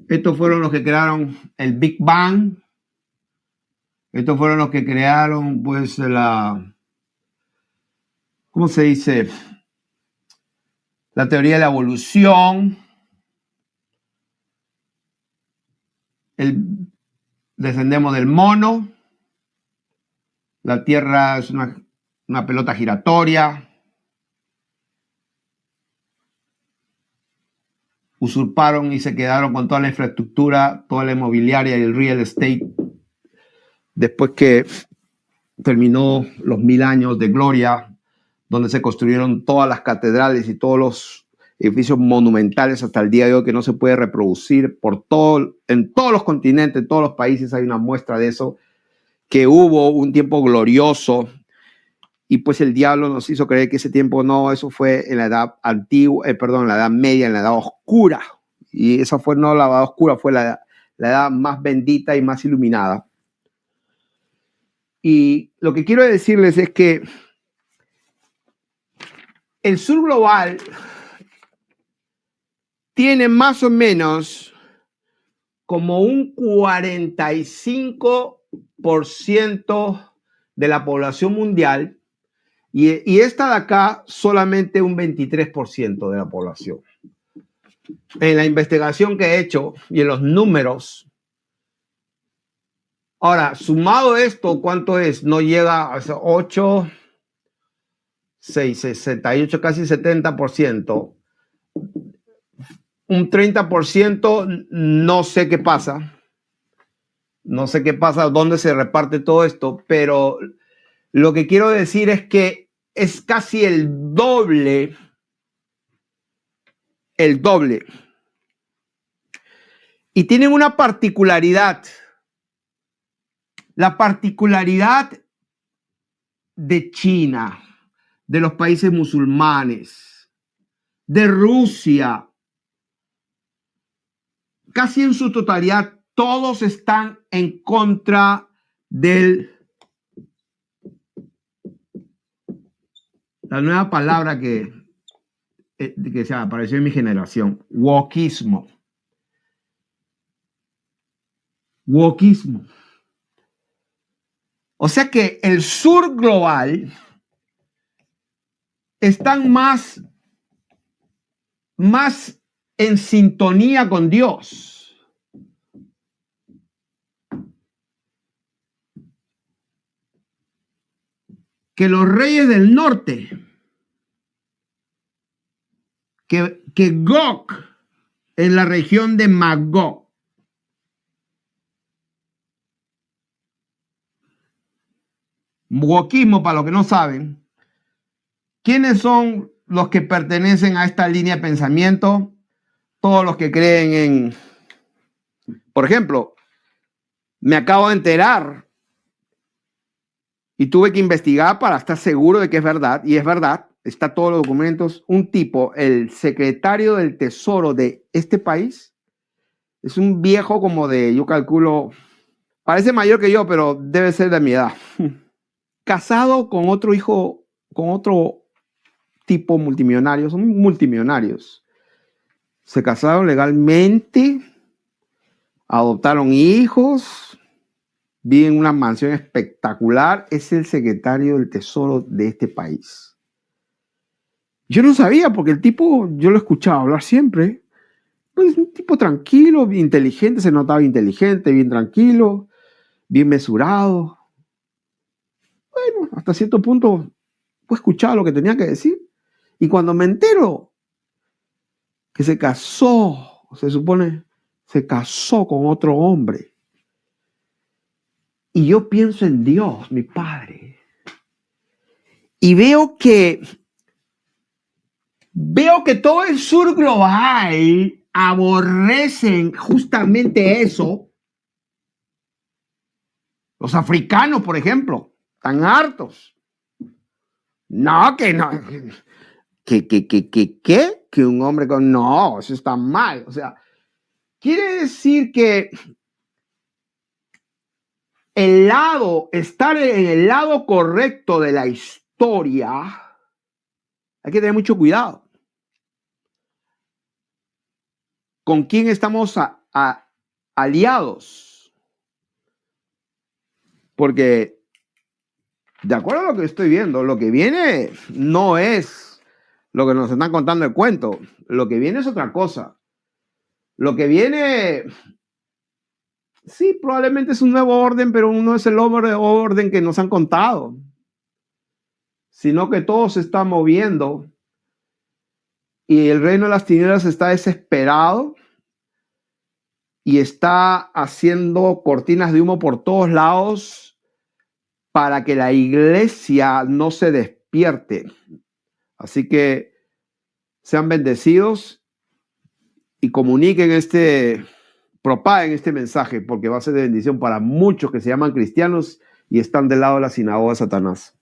Speaker 1: estos fueron los que crearon el Big Bang, estos fueron los que crearon pues ¿cómo se dice? La teoría de la evolución, descendemos del mono, la Tierra es una pelota giratoria, usurparon y se quedaron con toda la infraestructura, toda la inmobiliaria y el real estate, después que terminó los 1000 años de gloria, donde se construyeron todas las catedrales y todos los edificios monumentales hasta el día de hoy que no se puede reproducir en todos los continentes, en todos los países hay una muestra de eso, que hubo un tiempo glorioso y pues el diablo nos hizo creer que ese tiempo no, eso fue en la edad antigua, en la edad media, en la edad oscura, y esa fue no la edad oscura, fue la edad más bendita y más iluminada. Y lo que quiero decirles es que el sur global tiene más o menos como un 45% de la población mundial y esta de acá solamente un 23% de la población. En la investigación que he hecho y en los números, ahora, sumado esto, ¿cuánto es? No llega a 8, 6, 68, casi 70%. Un 30%, no sé qué pasa. No sé qué pasa, dónde se reparte todo esto, pero lo que quiero decir es que es casi el doble. Y tienen una particularidad. La particularidad de China, de los países musulmanes, de Rusia, casi en su totalidad, todos están en contra la nueva palabra que se apareció en mi generación, wokismo. Wokismo. O sea que el sur global están más en sintonía con Dios. Que los reyes del norte, que Gog en la región de Magog, Wokismo, para los que no saben, ¿quiénes son los que pertenecen a esta línea de pensamiento? Todos los que creen en, por ejemplo, me acabo de enterar y tuve que investigar para estar seguro de que es verdad, y es verdad, está todos los documentos. Un tipo, el secretario del Tesoro de este país, es un viejo como de, yo calculo, parece mayor que yo, pero debe ser de mi edad. Casado con otro hijo, con otro tipo multimillonario, son multimillonarios. Se casaron legalmente, adoptaron hijos, viven en una mansión espectacular. Es el secretario del Tesoro de este país. Yo no sabía, porque el tipo, yo lo escuchaba hablar siempre. Pues un tipo tranquilo, bien inteligente, se notaba inteligente, bien tranquilo, bien mesurado. Bueno, hasta cierto punto, pues escuchaba lo que tenía que decir. Y cuando me entero que se casó, se supone, se casó con otro hombre. Y yo pienso en Dios, mi Padre. Y veo que todo el sur global aborrecen justamente eso. Los africanos, por ejemplo, están hartos. No, que no. Que un hombre con... No, eso está mal. O sea, quiere decir que estar en el lado correcto de la historia, hay que tener mucho cuidado. ¿Con quién estamos aliados? Porque, de acuerdo a lo que estoy viendo, lo que viene no es lo que nos están contando el cuento. Lo que viene es otra cosa. Lo que viene, sí, probablemente es un nuevo orden, pero no es el orden que nos han contado, sino que todo se está moviendo y el reino de las tinieblas está desesperado y está haciendo cortinas de humo por todos lados para que la iglesia no se despierte. Así que sean bendecidos y propaguen este mensaje, porque va a ser de bendición para muchos que se llaman cristianos y están del lado de la sinagoga de Satanás.